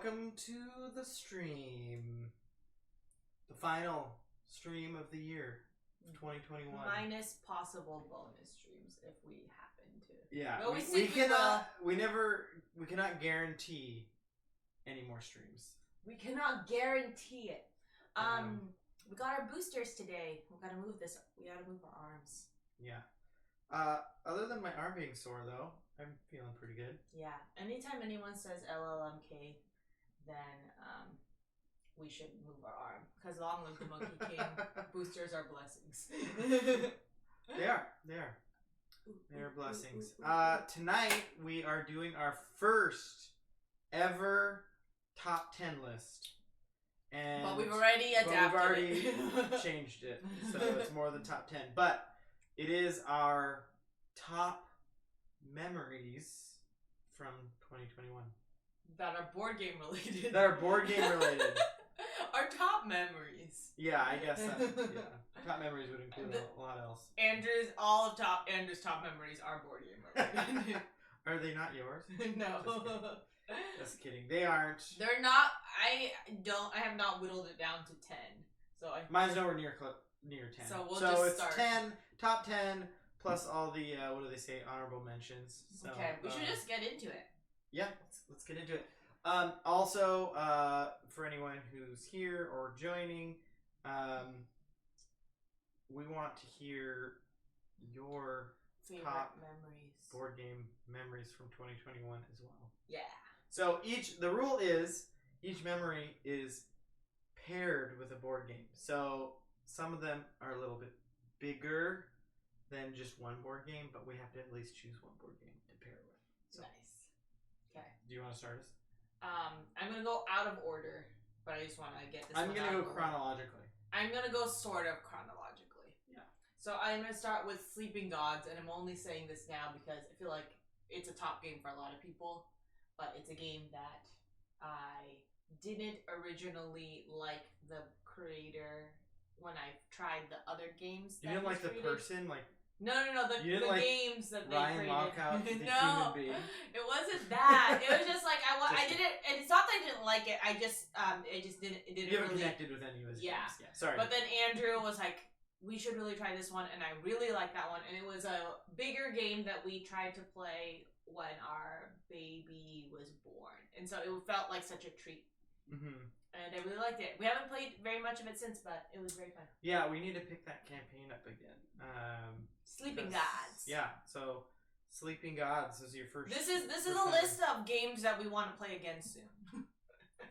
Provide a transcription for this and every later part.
welcome to the stream. The final stream of the year, 2021. Minus possible bonus streams if we happen to. Yeah, we cannot guarantee any more streams. We cannot guarantee it. We got our boosters today. We gotta move this. We gotta move our arms. Yeah. Other than my arm being sore, though, I'm feeling pretty good. Yeah. Anytime anyone says LLMK, then we should move our arm. Because long live the Monkey King, boosters are blessings. They are. They are blessings. Tonight, we are doing our first ever top 10 list. But we've already adapted it. Changed it. So it's more than top 10. But it is our top memories from 2021. That are board game related. Our top memories. Yeah, I guess that. Yeah. Top memories would include a lot else. Andrew's top memories are board game related. Are they not yours? No. Just kidding. They aren't. They're not. I have not whittled it down to 10. So mine's nowhere near 10. So we'll just start. 10, top 10 plus all the what do they say, honorable mentions. So, okay, we should just get into it. Yeah, let's get into it. Also, for anyone who's here or joining, we want to hear your favorite top memories, board game memories from 2021 as well. Yeah. So the rule is each memory is paired with a board game. So some of them are a little bit bigger than just one board game, but we have to at least choose one board game to pair with. So. Nice. Okay. Do you want to start us? I'm gonna go out of order, but I just want to get this. I'm gonna go chronologically. I'm gonna go sort of chronologically. Yeah. So I'm gonna start with Sleeping Gods, and I'm only saying this now because I feel like it's a top game for a lot of people, but it's a game that I didn't originally like the creator when I tried the other games. You didn't like the person, like. No. The games that they Ryan created. Lockout, the no, human being. It wasn't that. It was just like I didn't. And it's not that I didn't like it. I just didn't. It didn't. You haven't really connected with any of his yeah. games. Yeah. Sorry. But then Andrew was like, "We should really try this one," and I really liked that one. And it was a bigger game that we tried to play when our baby was born, and so it felt like such a treat. Mm-hmm. And I really liked it. We haven't played very much of it since, but it was very fun. Yeah, we need to pick that campaign up again. Sleeping Gods. Yeah, so Sleeping Gods is your first. This is a list of games that we want to play again soon.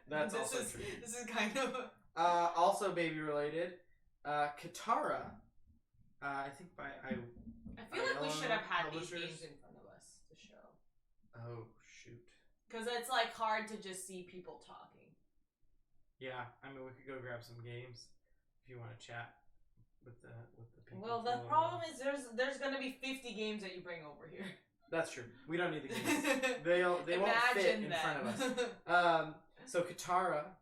That's also true. This is kind of also baby related. Katara. I think I feel like we should have had these games in front of us to show. Oh shoot. Because it's like hard to just see people talking. Yeah, I mean we could go grab some games if you want to chat with the people. Well, the problem is there's gonna be 50 games that you bring over here. That's true. We don't need the games. They won't fit in front of us. So Katara,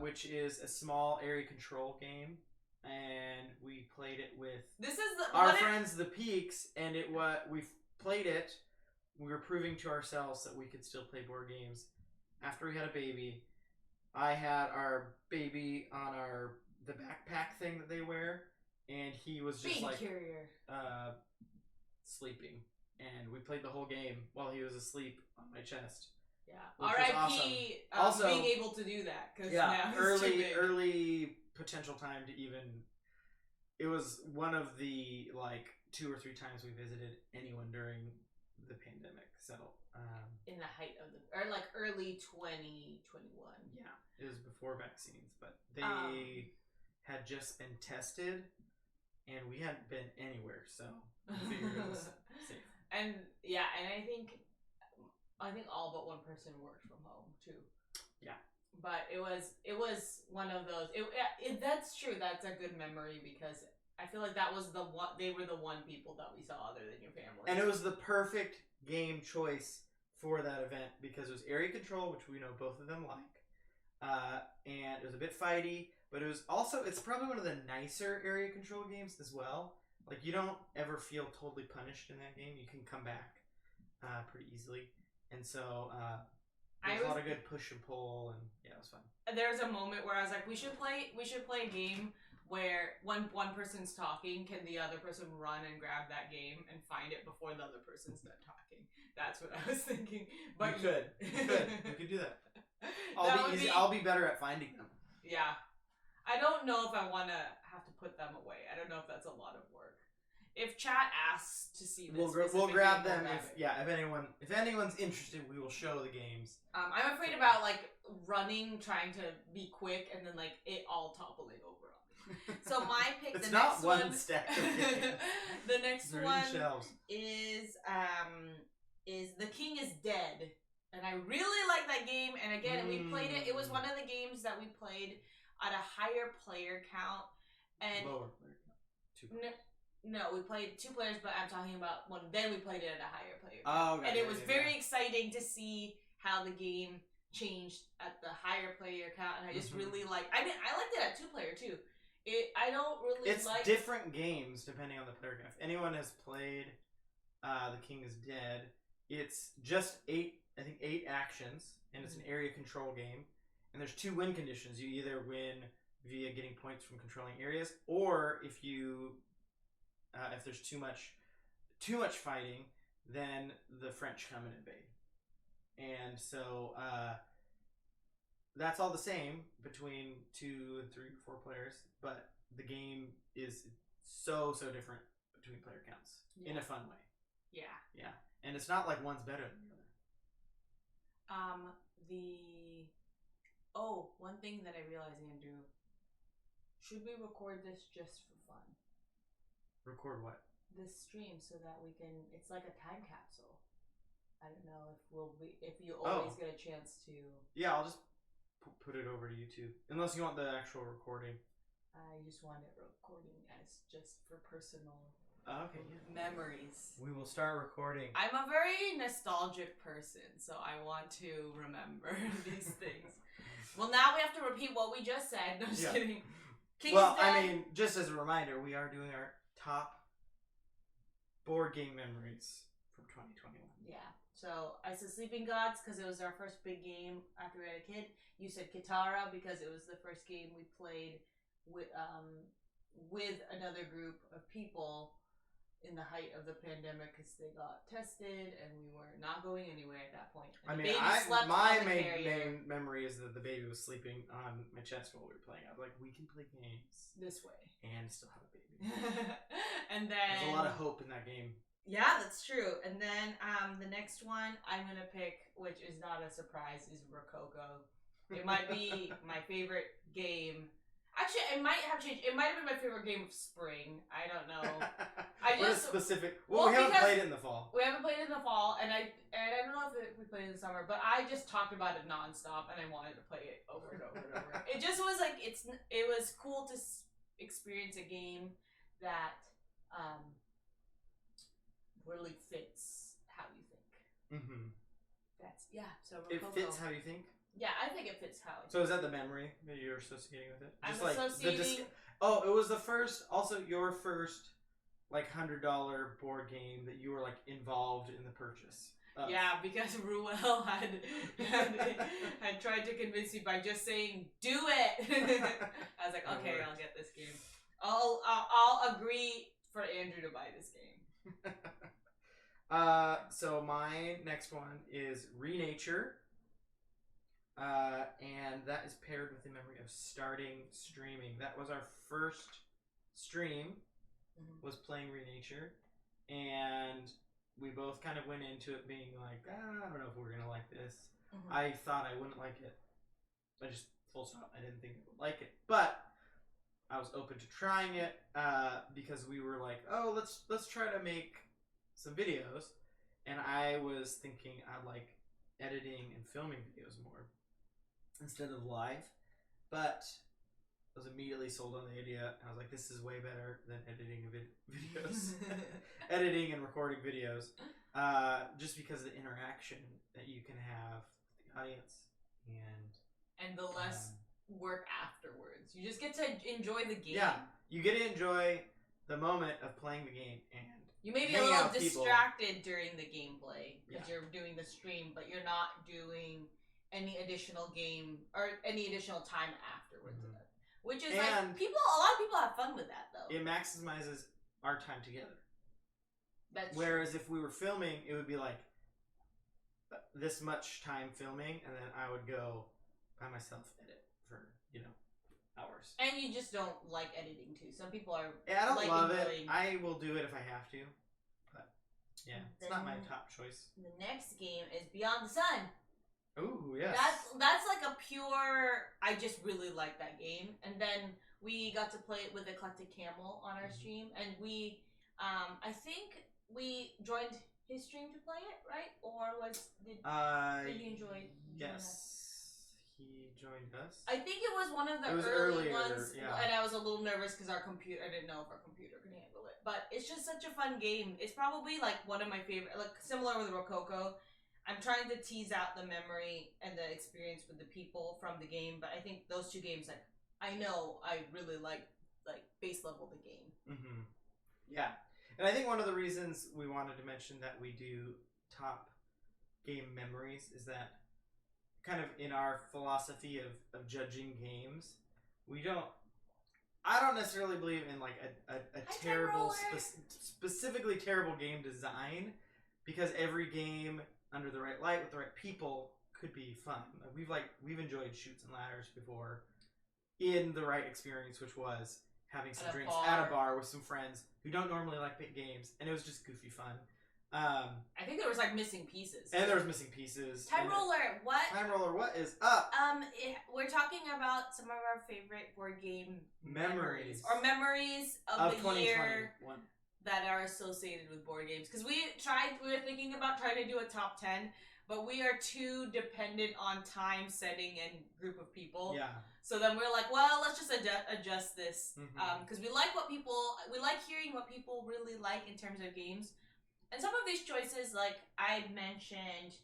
which is a small area control game, and we played it with our friends the Peaks, and we played it. We were proving to ourselves that we could still play board games after we had a baby. I had our baby on the backpack thing that they wear, and he was just sleeping, and we played the whole game while he was asleep on my chest. Yeah, R.I.P. Also, being able to do that, because now early potential time to even. It was one of the 2 or 3 times we visited anyone during the pandemic. So in the height of early 2021. Yeah, it was before vaccines, but they had just been tested, and we hadn't been anywhere, so we figured it was safe. And yeah, and I think all but one person worked from home too. Yeah, but it was one of those. That's true. That's a good memory because I feel like that was the one. They were the one people that we saw other than your family, and it was the perfect game choice for that event because it was area control, which we know both of them like, and it was a bit fighty, but it's probably one of the nicer area control games as well. Like you don't ever feel totally punished in that game. You can come back pretty easily, and so There's a lot of good push and pull, and yeah, it was fun. There's a moment where I was like, we should play a game where when one person's talking, can the other person run and grab that game and find it before the other person's done talking? That's what I was thinking. But you could. We could do that. I'll be better at finding them. Yeah. I don't know if I want to have to put them away. I don't know if that's a lot of work. If chat asks to see this, we'll grab them. If anyone's interested, we will show the games. I'm afraid about like running, trying to be quick, and then like it all toppling over on me. So my pick. It's the not next one stack of games. The next one shelves. is The King is Dead, and I really like that game. And again, we played it. It was one of the games that we played at a higher player count and lower player count. No, we played 2 players, but I'm talking about one. Then we played it at a higher player. Oh, okay. And it was very exciting to see how the game changed at the higher player count, and I just really like. I mean, I liked it at 2 player too. I don't really. It's different games depending on the player count. If anyone has played The King is Dead, it's just 8 actions, and it's an area control game. And there's 2 win conditions. You either win via getting points from controlling areas, or if there's too much fighting, then the French come and invade. And so that's all the same between 2 and 3 or 4 players, but the game is so different between player counts in a fun way. Yeah, and it's not like one's better than the other. One thing that I realized, Andrew, should we record this just for fun? Record what? This stream, so that we can. It's like a time capsule. I don't know if you always get a chance to. Yeah, I'll just put it over to YouTube, unless you want the actual recording. I just want it recording as just for personal. Okay. Memories. We will start recording. I'm a very nostalgic person, so I want to remember these things. Well, now we have to repeat what we just said. No, just kidding. I mean, just as a reminder, we are doing our top board game memories from 2021. Yeah. So I said Sleeping Gods because it was our first big game after we had a kid. You said Kitara because it was the first game we played with another group of people in the height of the pandemic because they got tested and we were not going anywhere at that point. And my main memory is that the baby was sleeping on my chest while we were playing. I was like, we can play games this way and still have a baby. And then there's a lot of hope in that game. Yeah, that's true. And then the next one I'm gonna pick, which is not a surprise, is Rococo. It might be my favorite game. Actually, it might have changed. It might have been my favorite game of spring. I don't know. What is specific? Well, we haven't played it in the fall. We haven't played it in the fall, and I don't know if we played it in the summer, but I just talked about it nonstop, and I wanted to play it over and over and over. It just was like it was cool to experience a game that really fits how you think. Mm-hmm. So Rococo. It fits how you think. Yeah, I think it fits how. So is that the memory that you're associating with it? I'm associating. It was the first. Also, your first like $100 board game that you were like involved in the purchase. Yeah, because Ruel had tried to convince me by just saying "do it." I was like, okay, I'll get this game. I'll agree for Andrew to buy this game. So my next one is Renature. And that is paired with the memory of starting streaming. That was our first stream, was playing Renature, and we both kind of went into it being like, I don't know if we're gonna like this. I thought I wouldn't like it. I just full stop. I didn't think I would like it, but I was open to trying it because we were like, oh, let's try to make some videos, and I was thinking I like editing and filming videos more instead of live, but I was immediately sold on the idea. I was like, this is way better than editing videos, editing and recording videos, just because of the interaction that you can have with the audience and the less work afterwards. You just get to enjoy the game. Yeah, you get to enjoy the moment of playing the game, and you may be a little distracted during the gameplay because you're doing the stream, but you're not doing any additional game or any additional time afterwards. Mm-hmm. Which is like a lot of people have fun with that though. It maximizes our time together. That's Whereas true. if we were filming, it would be like this much time filming, and then I would go by myself edit for hours. And you just don't like editing too. Some people are. Yeah, I don't love it. I will do it if I have to, but yeah, it's not my top choice. The next game is Beyond the Sun. Ooh, yes. That's like a pure. I just really like that game, and then we got to play it with Eclectic Camel on our stream, and we, I think we joined his stream to play it, right? Or did he enjoy? Yes. He joined us. I think it was one of the early ones, and I was a little nervous because I didn't know if our computer could handle it. But it's just such a fun game. It's probably like one of my favorite, like similar with Rococo. I'm trying to tease out the memory and the experience with the people from the game, but I think those two games, like I know I really like base level the game. Mm-hmm. Yeah, and I think one of the reasons we wanted to mention that we do top game memories is that kind of in our philosophy of judging games, I don't necessarily believe in like a terrible, specifically terrible game design, because every game under the right light with the right people could be fun. We've enjoyed Chutes and Ladders before in the right experience, which was having some drinks at a bar with some friends who don't normally like big games, and it was just goofy fun. I think there was like missing pieces. And there was missing pieces. Time Roller, what? Time Roller, what is up? We're talking about some of our favorite board game memories. Or memories of the year 2021 that are associated with board games. Because we were thinking about trying to do a top 10, but we are too dependent on time setting and group of people. Yeah. So then we're like, well, let's just adjust this. Because we like hearing what people really like in terms of games. And some of these choices, like I mentioned,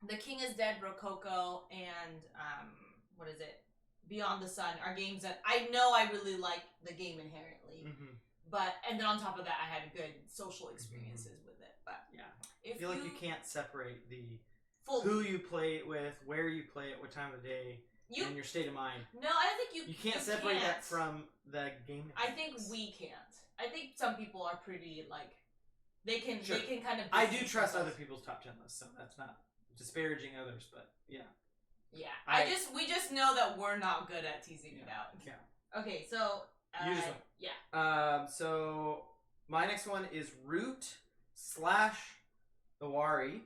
The King is Dead, Rococo, and what is it? Beyond the Sun are games that I know I really like the game inherently. And then on top of that, I had good social experiences with it. But yeah, I feel like you can't separate the who you play it with, where you play it, what time of the day, and your state of mind. No, I don't think you can't separate that from the game. I think we can't. I think some people are pretty like. They can kind of. I do trust other people's top 10 lists, so that's not disparaging others, but yeah. Yeah, we just know that we're not good at teasing it out. Yeah. Okay, so you just went. Yeah. So my next one is Root / Awari, which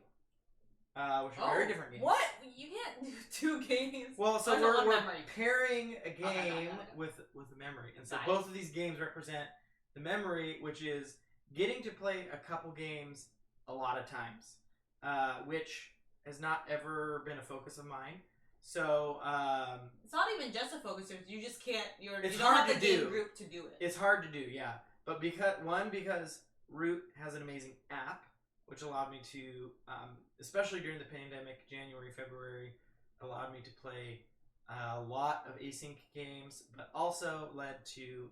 are very different games. What? You can't do two games. Well, so we're pairing a game with a memory, and so both of these games represent the memory, which is getting to play a couple games a lot of times, which has not ever been a focus of mine. So it's not even just a focus. You just can't. You don't hard have to the do. game group to do it. It's hard to do, yeah. But because Root has an amazing app, which allowed me to, especially during the pandemic, January, February, allowed me to play a lot of async games, but also led to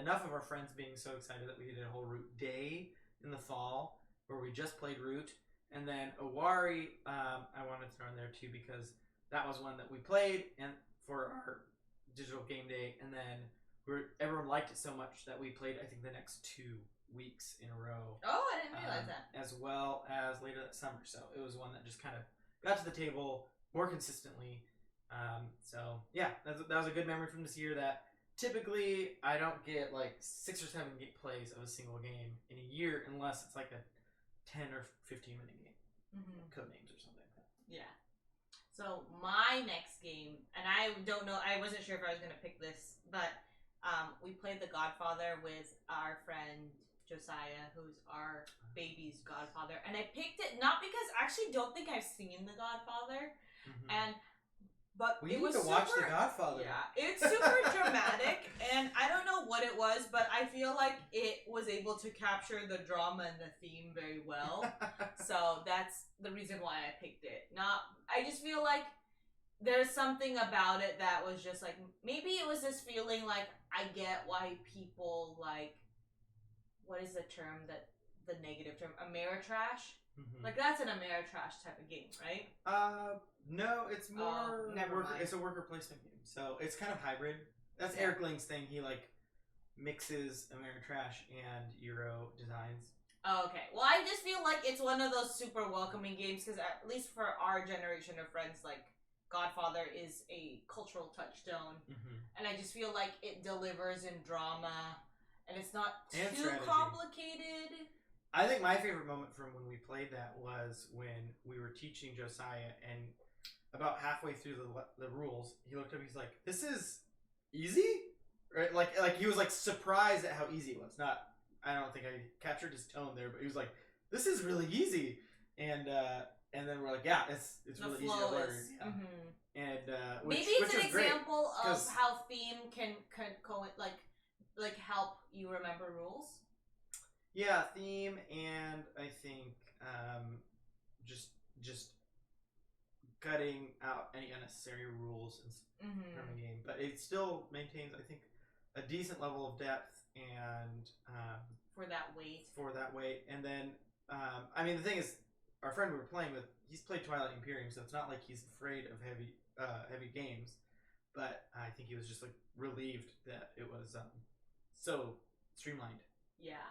enough of our friends being so excited that we did a whole Root day in the fall where we just played Root. And then Awari, I wanted to throw in there too, because that was one that we played and for our digital game day, and then everyone liked it so much that we played, I think, the next 2 weeks in a row. Oh, I didn't realize that. As well as later that summer. So it was one that just kind of got to the table more consistently. So yeah, that was a good memory from this year that typically I don't get like 6 or 7 plays of a single game in a year unless it's like a 10 or 15 minute game. Codenames or something like that. Yeah. So my next game, and I don't know, I wasn't sure if I was going to pick this, but we played The Godfather with our friend Josiah, who's our baby's godfather, and I picked it not because I actually don't think I've seen The Godfather, but we need to watch The Godfather. Yeah, it's super dramatic, and I don't know what it was, but I feel like it was able to capture the drama and the theme very well. So that's the reason why I picked it. I just feel like there's something about it that was just like, maybe it was this feeling like, I get why people like, what is the term the negative term? Ameritrash? Mm-hmm. Like that's an Ameritrash type of game, right? No, it's more it's a worker placement game. So it's kind of hybrid. That's Eric Ling's thing. He like mixes Ameritrash and Euro designs. Oh, okay. Well, I just feel like it's one of those super welcoming games because at least for our generation of friends, like Godfather is a cultural touchstone, and I just feel like it delivers in drama, and it's not too complicated. I think my favorite moment from when we played that was when we were teaching Josiah, and about halfway through the rules, he looked up. He's like, "This is easy," right? Like he was like surprised at how easy it was. Not, I don't think I captured his tone there, but he was like, "This is really easy," and then we're like, "Yeah, it's really easy to learn." Yeah. And maybe it's an example of how theme can like help you remember rules. Yeah, theme, and I think just cutting out any unnecessary rules from the game, but it still maintains, I think, a decent level of depth and for that weight. And then I mean, the thing is, our friend we were playing with, he's played Twilight Imperium, so it's not like he's afraid of heavy games, but I think he was just like relieved that it was so streamlined. Yeah.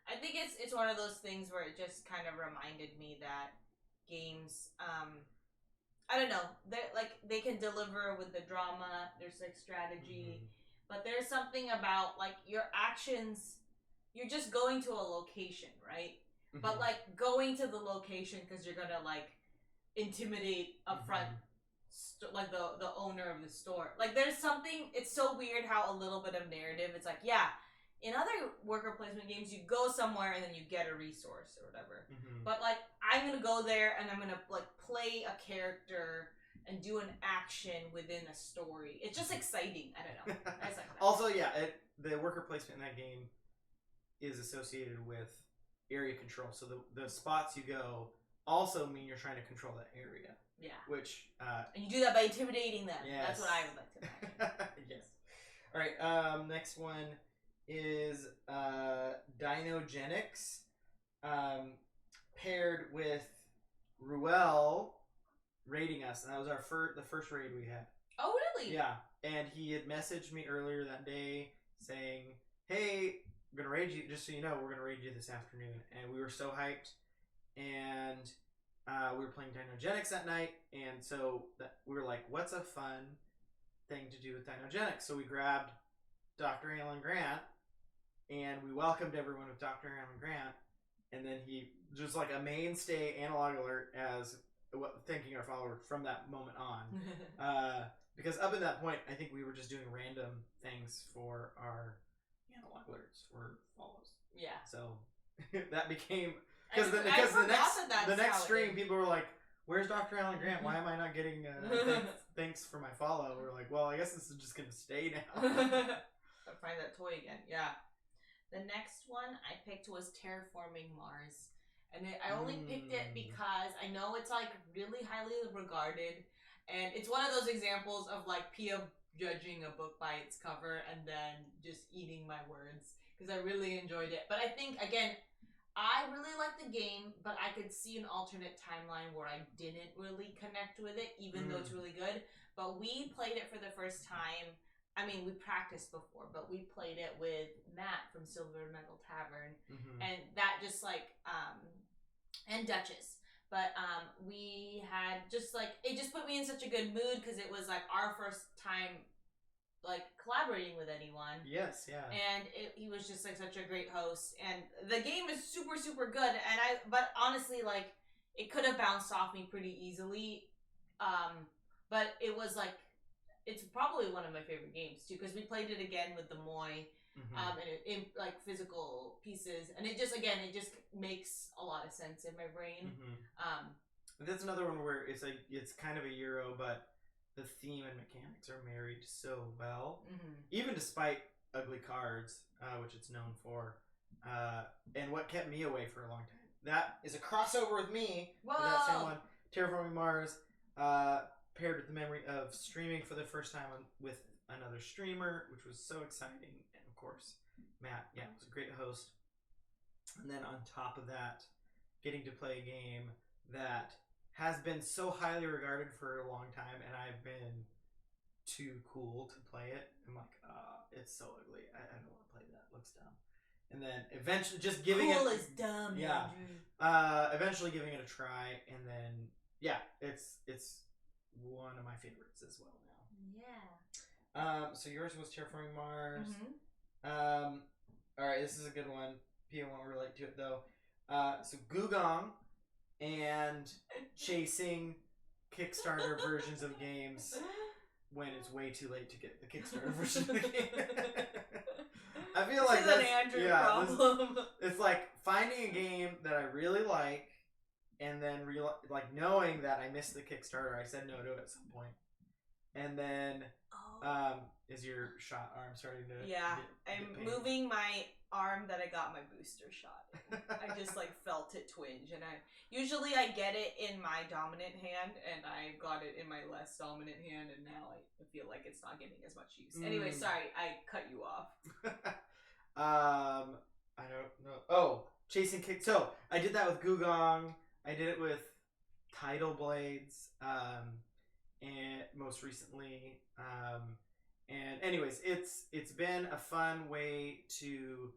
I think it's one of those things where it just kind of reminded me that games, I don't know, they can deliver with the drama. There's like strategy, but there's something about like your actions. You're just going to a location, right? But like going to the location because you're gonna like intimidate a front, like the owner of the store. Like there's something. It's so weird how a little bit of narrative. It's like in other worker placement games, you go somewhere and then you get a resource or whatever. But like, I'm gonna go there and I'm gonna like play a character and do an action within a story. It's just exciting. I don't know. I just like that. Also, the worker placement in that game is associated with area control. So the spots you go also mean you're trying to control that area. Yeah. Which and you do that by intimidating them. Yes. That's what I would like to imagine. Yes. All right. Next one is Dinogenics, paired with Ruel raiding us, and that was the first raid we had. Oh, really? Yeah, and he had messaged me earlier that day saying, "Hey, I'm gonna raid you. Just so you know, we're gonna raid you this afternoon." And we were so hyped, and we were playing Dinogenics that night, and so we were like, "What's a fun thing to do with Dinogenics?" So we grabbed Dr. Alan Grant, and we welcomed everyone with Dr. Alan Grant, and then he just like a mainstay analog alert as thanking our follower from that moment on. Because up at that point, I think we were just doing random things for our analog alerts for follows. Yeah. So that became because the next stream people were like, "Where's Dr. Alan Grant? Why am I not getting thanks for my follow?" We're like, "Well, I guess this is just gonna stay now." I'll find that toy again. Yeah. The next one I picked was Terraforming Mars. And I only picked it because I know it's like really highly regarded. And it's one of those examples of like Pia judging a book by its cover and then just eating my words. Because I really enjoyed it. But I think, again, I really liked the game, but I could see an alternate timeline where I didn't really connect with it, even though it's really good. But we played it for the first time. I mean, we practiced before, but we played it with Matt from Silver Medal Tavern, and that just like, and Duchess. But we had just like, it just put me in such a good mood because it was like our first time like collaborating with anyone. Yes, yeah. And he was just like such a great host, and the game is super, super good. And but honestly, like it could have bounced off me pretty easily, but it was like, it's probably one of my favorite games too because we played it again with the Moy, and in like physical pieces, and it just makes a lot of sense in my brain. That's another one where it's kind of a Euro, but the theme and mechanics are married so well, even despite ugly cards, which it's known for. And what kept me away for a long time. That is a crossover with me. Whoa! With that same one, Terraforming Mars. Paired with the memory of streaming for the first time with another streamer, which was so exciting. And of course, Matt, was a great host. And then on top of that, getting to play a game that has been so highly regarded for a long time, and I've been too cool to play it. I'm like, it's so ugly. I don't want to play that. It looks dumb. And then eventually just giving cool it... is dumb, yeah. Andrew. Eventually giving it a try, and then, yeah, it's one of my favorites as well now. Yeah. So yours was Terraforming Mars. Mm-hmm. Alright, this is a good one. People won't relate to it, though. So Gugong and chasing Kickstarter versions of games when it's way too late to get the Kickstarter version of the game. I feel like that's an Andrew problem. It's like finding a game that I really like, and then knowing that I missed the Kickstarter. I said no to it at some point, and then is your shot arm starting to? Yeah, I'm moving my arm that I got my booster shot in. I just felt it twinge, and usually I get it in my dominant hand, and I got it in my less dominant hand, and now I feel like it's not getting as much use. Anyway, sorry, I cut you off. I don't know. Oh, chasing kick. So I did that with Gugong. I did it with Tidal Blades, and most recently, and anyways, it's been a fun way to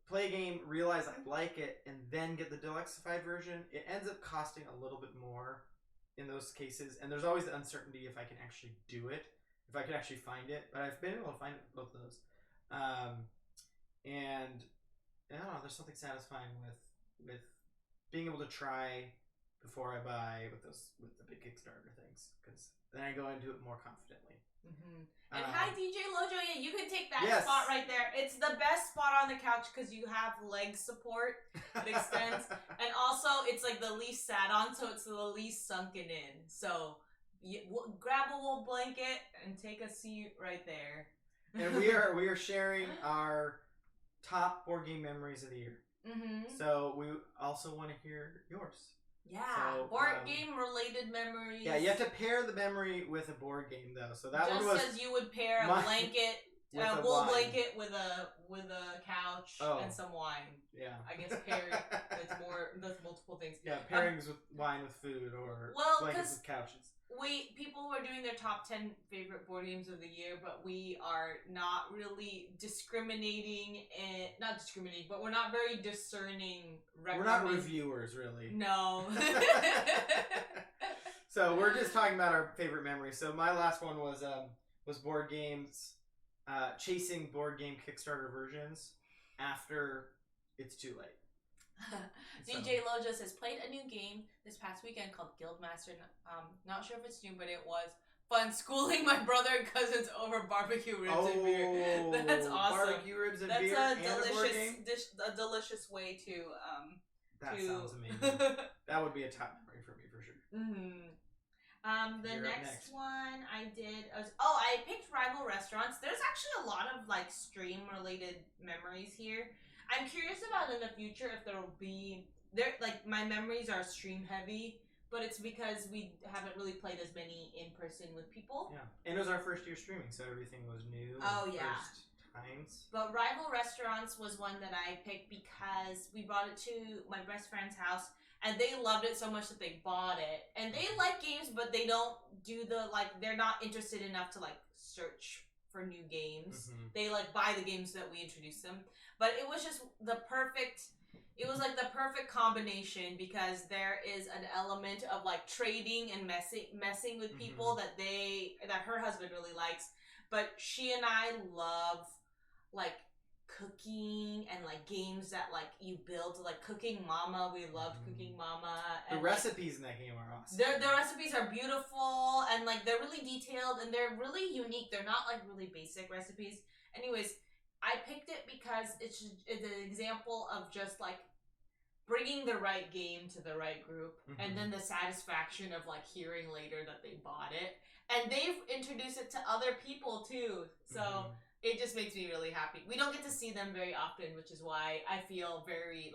play a game, realize I like it, and then get the deluxified version. It ends up costing a little bit more in those cases, and there's always the uncertainty if I can actually do it, if I can actually find it. But I've been able to find both of those, and I don't know. There's something satisfying with being able to try before I buy with the big Kickstarter things, because then I go into it more confidently. Mm-hmm. And hi, DJ Lojo. Yeah, you can take that spot right there. It's the best spot on the couch because you have leg support. It extends. And also, it's the least sat on, so it's the least sunken in. So, grab a wool blanket and take a seat right there. And we are sharing our top board game memories of the year. Mm-hmm. So, we also want to hear yours. Yeah, so, board game related memories. Yeah, you have to pair the memory with a board game though. So that one was just as you would pair a blanket, a wool blanket with a couch and some wine. Yeah, I guess pairing that's multiple things. Yeah, pairings with wine with food or blankets with couches. People were doing their top 10 favorite board games of the year, but we are not really but we're not very discerning. We're not reviewers, really. No. So we're just talking about our favorite memories. So my last one was board games, chasing board game Kickstarter versions after it's too late. DJ Loja says, played a new game this past weekend called Guildmaster. Not sure if it's new, but it was fun schooling my brother and cousins over barbecue ribs and beer. That's awesome. Barbecue ribs and beer and a board game? A delicious way to that sounds amazing. That would be a top memory for me for sure. Mm-hmm. The next one I did I picked Rival Restaurants. There's actually a lot of stream related memories here. I'm curious about in the future if there'll be my memories are stream heavy, but it's because we haven't really played as many in person with people. Yeah, and it was our first year streaming, so everything was new. Oh yeah. First times. But Rival Restaurants was one that I picked because we brought it to my best friend's house, and they loved it so much that they bought it. And they like games, but they don't do they're not interested enough to search for new games. Mm-hmm. They buy the games that we introduce them. But it was just the perfect combination because there is an element of trading and messing with people mm-hmm. that her husband really likes. But she and I love cooking and games that you build, Cooking Mama. We loved Cooking Mama. And the recipes in that game are awesome. The recipes are beautiful and they're really detailed and they're really unique. They're not really basic recipes. Anyways, I picked it because it's an example of just bringing the right game to the right group, mm-hmm. and then the satisfaction of hearing later that they bought it, and they've introduced it to other people too. So mm-hmm. it just makes me really happy. We don't get to see them very often, which is why I feel very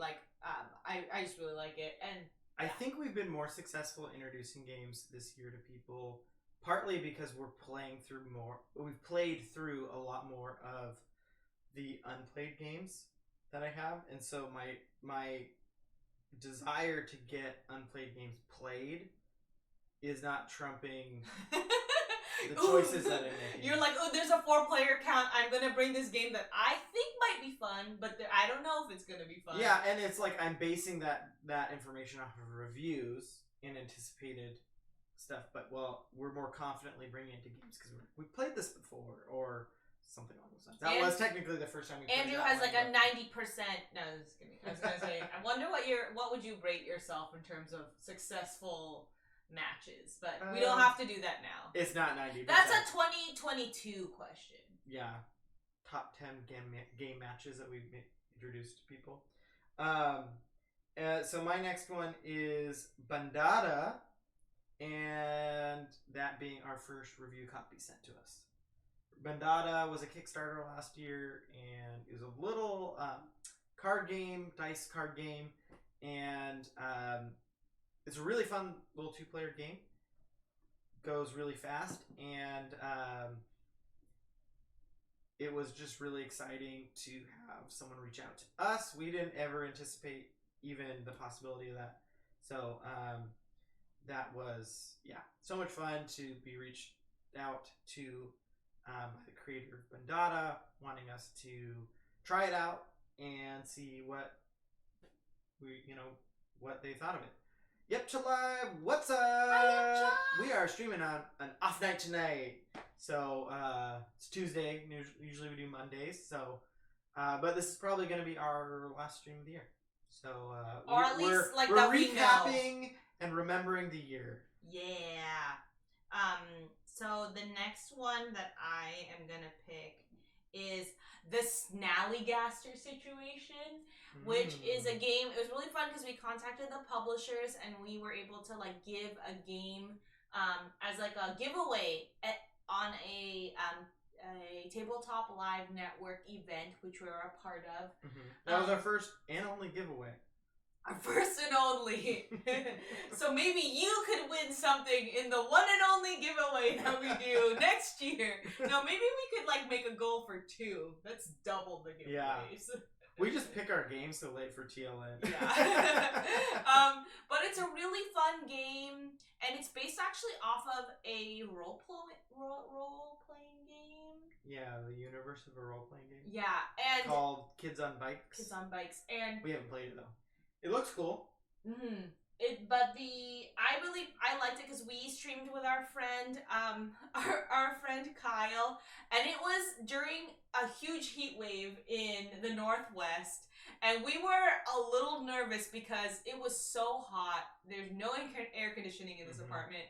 I just really like it. And I think we've been more successful introducing games this year to people, partly because we've played through a lot more of the unplayed games that I have, and so my desire to get unplayed games played is not trumping the choices that I'm making. You're like, oh, there's a 4-player count. I'm gonna bring this game that I think might be fun, but I don't know if it's gonna be fun. Yeah, and it's like I'm basing that information off of reviews and anticipated stuff. But we're more confidently bringing it to games because we played this before or something along those lines. That was technically the first time we played. Andrew has like a 90%. No, just kidding. I was gonna say, I wonder what would you rate yourself in terms of successful matches, but we don't have to do that now. It's not 90%. That's a 2022 question. Yeah. Top 10 game matches that we've introduced to people. So my next one is Bandada, and that being our first review copy sent to us. Bandada was a Kickstarter last year, and it was a little dice card game, and it's a really fun little 2-player game. Goes really fast, and it was just really exciting to have someone reach out to us. We didn't ever anticipate even the possibility of that. So that was, so much fun to be reached out to by the creator of Bandada, wanting us to try it out and see what they thought of it. Yep, Live, what's up? Hi, we are streaming on an off night tonight. So, it's Tuesday. Usually we do Mondays. So, but this is probably going to be our last stream of the year. So, or at least like we're that recapping and remembering the year. Yeah. So the next one that I am going to pick is the Snallygaster situation, which is a game. It was really fun because we contacted the publishers and we were able to like give a game as like a giveaway on a Tabletop Live Network event, which we were a part of. That was our first and only giveaway. Our first and only. So maybe you could win something in the one and only giveaway that we do next year. No, maybe we could like make a goal for 2. That's double the giveaways. Yeah. We just pick our games so late for TLN. Yeah. But it's a really fun game, and it's based actually off of a role-playing game. Yeah, the universe of a role-playing game. Yeah, and called Kids on Bikes. Kids on Bikes, and we haven't played it though. It looks cool. Mm-hmm. I liked it because we streamed with our friend, our friend Kyle, and it was during a huge heat wave in the Northwest, and we were a little nervous because it was so hot. There's no air conditioning in this apartment.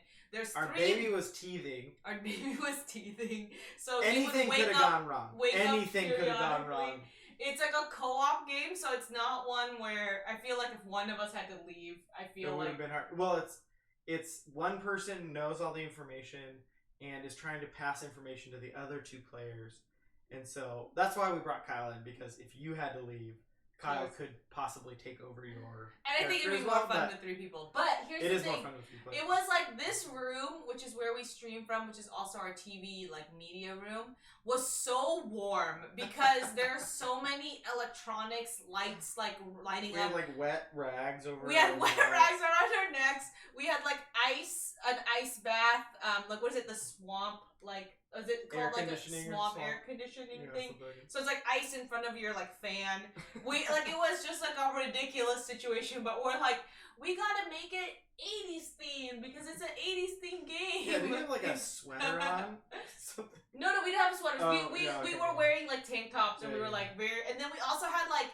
Our baby was teething. Our baby was teething. So anything could have gone wrong. Anything could have gone wrong. It's like a co-op game, so it's not one where I feel like if one of us had to leave, it would have been hard. Well, it's one person knows all the information and is trying to pass information to the other 2 players, and so that's why we brought Kyle in, because if you had to leave, Kyle could possibly take over your. And I think it'd be more fun with 3 people. But here's the thing. It is more fun with 3 players. It was like this room, which is where we stream from, which is also our TV like media room, was so warm because there are so many electronics, lights like lighting up. We had like wet rags over. We had wet rags around our necks. We had like an ice bath. Like what is it? The swamp like. Is it called like a swamp air conditioning thing? So it's like ice in front of your like fan. It was just like a ridiculous situation, but we're like, we gotta make it 80s themed because it's an 80s themed game. Yeah, do you have like a sweater on? No, we didn't have sweaters. We were wearing like tank tops and we were like and then we also had like.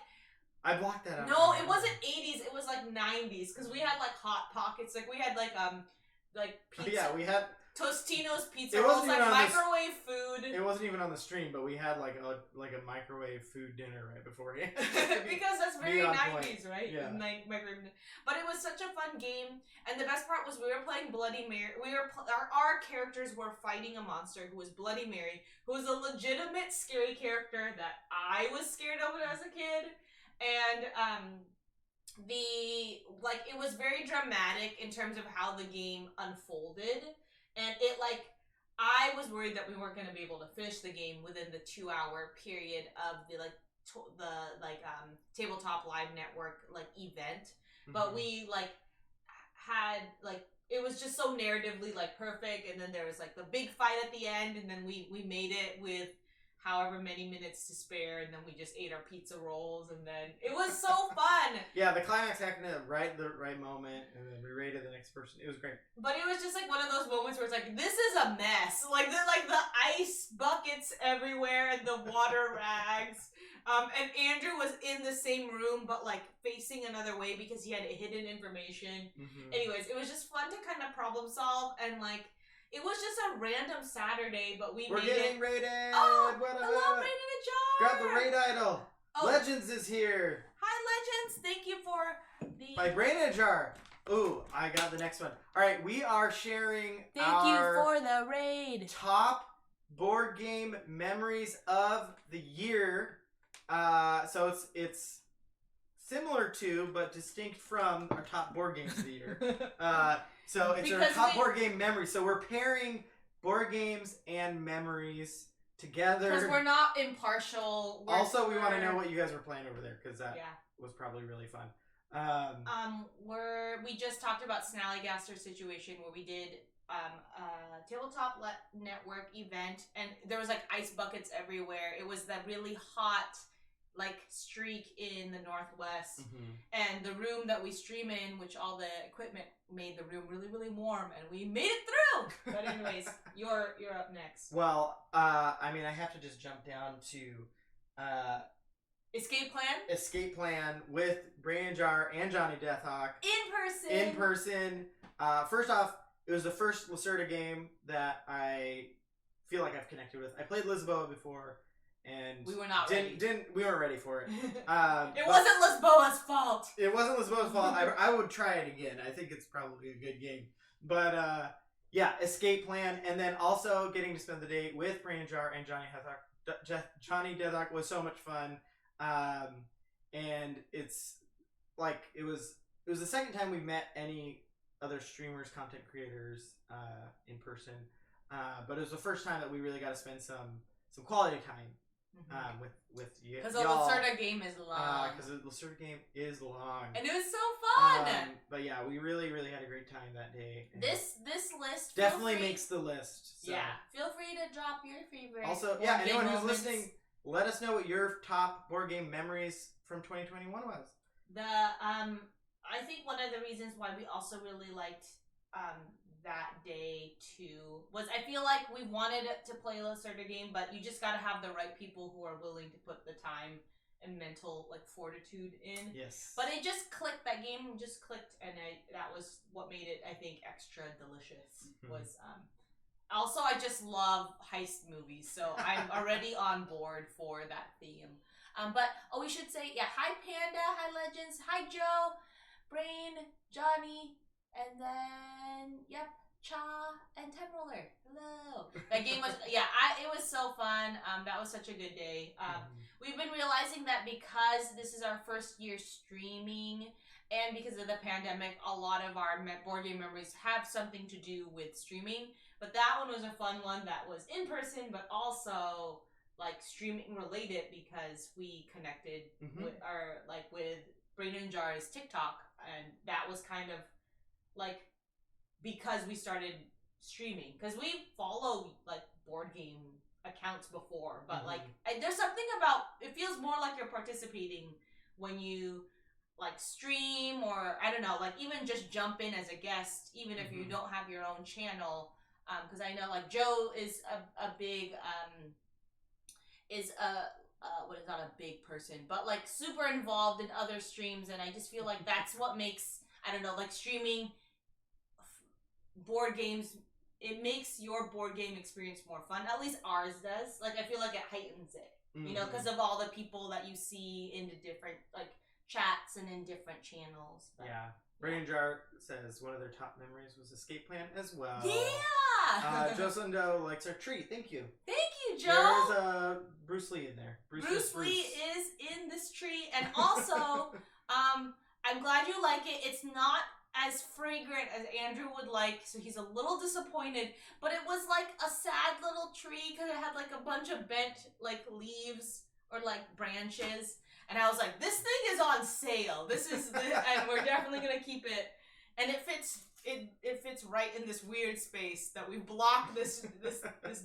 I blocked that out. No, it wasn't 80s. It was like 90s because we had like hot pockets. Like we had like pizza. Yeah, we had. Tostino's pizza rolls, like microwave food. It wasn't even on the stream, but we had like a microwave food dinner right beforehand. Because that's very 90s, right? Yeah. Microwave. But it was such a fun game, and the best part was we were playing Bloody Mary. Our characters were fighting a monster who was Bloody Mary, who was a legitimate scary character that I was scared of as a kid, and it was very dramatic in terms of how the game unfolded. And I was worried that we weren't going to be able to finish the game within the 2-hour period of the Tabletop Live Network event, but we like had like it was just so narratively like perfect, and then there was like the big fight at the end, and then we made it with however many minutes to spare, and then we just ate our pizza rolls, and then it was so fun. Yeah, the climax happened at the right moment, and then we rated the next person. It was great. But it was just like one of those moments where it's like, this is a mess. Like the ice buckets everywhere and the water rags. And Andrew was in the same room, but like facing another way because he had hidden information. Anyways, it was just fun to kind of problem solve, and like it was just a random Saturday, but we're getting raided. Oh, hello, Raiden and Jar. Grab the raid idol. Oh. Legends is here. Hi, Legends. Thank you for the by Brain Jar. Ooh, I got the next one. All right, we are sharing Thank you for the raid. Top board game memories of the year. So it's similar to, but distinct from our top board games of the year. So it's our top board game memories. So we're pairing board games and memories together. Because we're not impartial. Also, we want to know what you guys were playing over there, because that was probably really fun. We just talked about Snallygaster situation where we did a tabletop network event, and there was like ice buckets everywhere. It was that really hot like streak in the Northwest, and the room that we stream in, which all the equipment made the room really, really warm, and we made it through. But anyways, you're up next. Well, I mean, I have to just jump down to Escape Plan. Escape Plan with Brain Jar and Johnny Deathhawk in person. First off, it was the first Lacerda game that I feel like I've connected with. I played Lisboa before, and we were not ready. We weren't ready for it. It wasn't Lisboa's fault. It wasn't Lisboa's fault. I would try it again. I think it's probably a good game. But yeah, Escape Plan, and then also getting to spend the day with Brain Jar and Johnny Deathhawk. Johnny Deathhawk was so much fun. And it's like it was the second time we met any other streamers, content creators in person, but it was the first time that we really got to spend some quality time with you. Because the Lacerda game is long. Because the Lacerda game is long, and it was so fun. But yeah, we really had a great time that day. This list definitely makes the list. So. Yeah, feel free to drop your favorite. Also, yeah, anyone who's listening, let us know what your top board game memories from 2021 was. I think one of the reasons why we also really liked that day too was I feel like we wanted to play a Lacerda game, but you just got to have the right people who are willing to put the time and mental like fortitude in. Yes. But it just clicked. That game just clicked, and that was what made it, I think, extra delicious. Was also, I just love heist movies, so I'm already on board for that theme. But we should say, hi Panda, hi Legends, hi Joe, Brain, Johnny, and then Cha and Ten Roller. Hello. That game was it was so fun. That was such a good day. We've been realizing that because this is our first year streaming, and because of the pandemic, a lot of our board game memories have something to do with streaming. But that one was a fun one that was in person, but also like streaming related because we connected with Brain and Jar's TikTok, and that was kind of like because we started streaming, because we follow like board game accounts before, but like there's something about it feels more like you're participating when you like stream, or I don't know, like even just jump in as a guest, even if you don't have your own channel. Because I know like Joe is a big not a big person, but like super involved in other streams, and I just feel like that's what makes, I don't know, like streaming board games, it makes your board game experience more fun. At least ours does. Like I feel like it heightens it, you know, because of all the people that you see in the different like chats and in different channels. But, Brain Jar says one of their top memories was Escape Plan as well. Yeah! Joe Sundo likes our tree. Thank you. Thank you, Joe! There's Bruce Lee in there. Bruce Lee is in this tree. And also, I'm glad you like it. It's not as fragrant as Andrew would like, so he's a little disappointed. But it was like a sad little tree because it had like a bunch of bent like leaves or like branches. And I was like, this thing is on sale. And we're definitely going to keep it. And it fits right in this weird space that we blocked this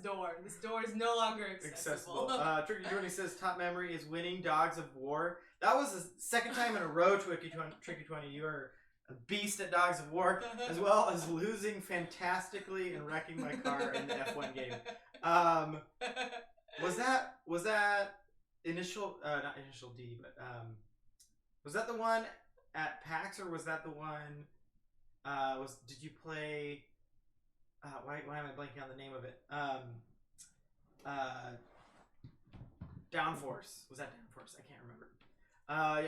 door. This door is no longer accessible. Tricky Twenty says top memory is winning Dogs of War. That was the second time in a row, Tricky 20. You are a beast at Dogs of War, as well as losing fantastically and wrecking my car in the F1 game. Was that initial? Not initial D, but was that the one at PAX, or was that the one? Did you play? Why am I blanking on the name of it? Downforce. Was that Downforce? I can't remember.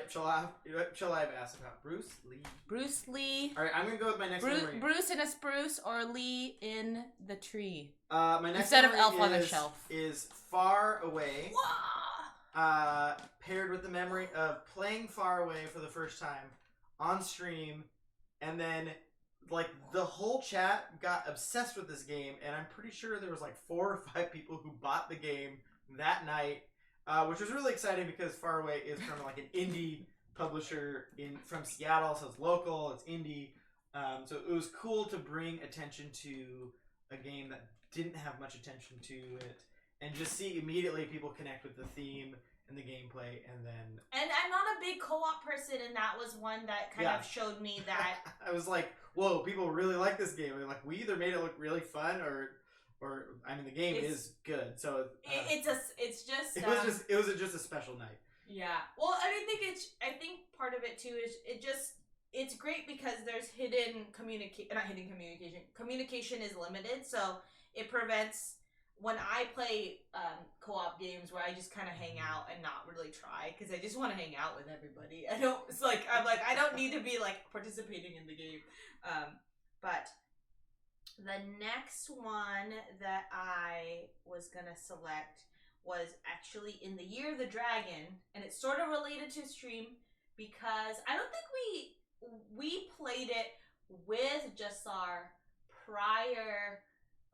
Shall I have asked about Bruce Lee? Bruce Lee. All right, I'm gonna go with my next memory. Bruce in a spruce or Lee in the tree. My next instead of memory Elf on the Shelf is Far Away. Paired with the memory of playing Far Away for the first time on stream, and then like the whole chat got obsessed with this game, and I'm pretty sure there was like 4 or 5 people who bought the game that night, which was really exciting because Far Away is from like an indie publisher from Seattle, so it's local, it's indie, so it was cool to bring attention to a game that didn't have much attention to it, and just see immediately people connect with the theme and the gameplay, and then... And I'm not a big co-op person, and that was one that kind of showed me that... I was like, whoa, people really like this game. And like, we either made it look really fun, or I mean, the game is good. So it was just a special night. Yeah. Well, I think part of it too is it's great because there's communication is limited, so it prevents when I play co-op games where I just kind of hang out and not really try because I just want to hang out with everybody. I don't need to be like participating in the game. But the next one that I was gonna select was actually in the Year of the Dragon, and it's sort of related to stream because I don't think we played it with Jassar prior,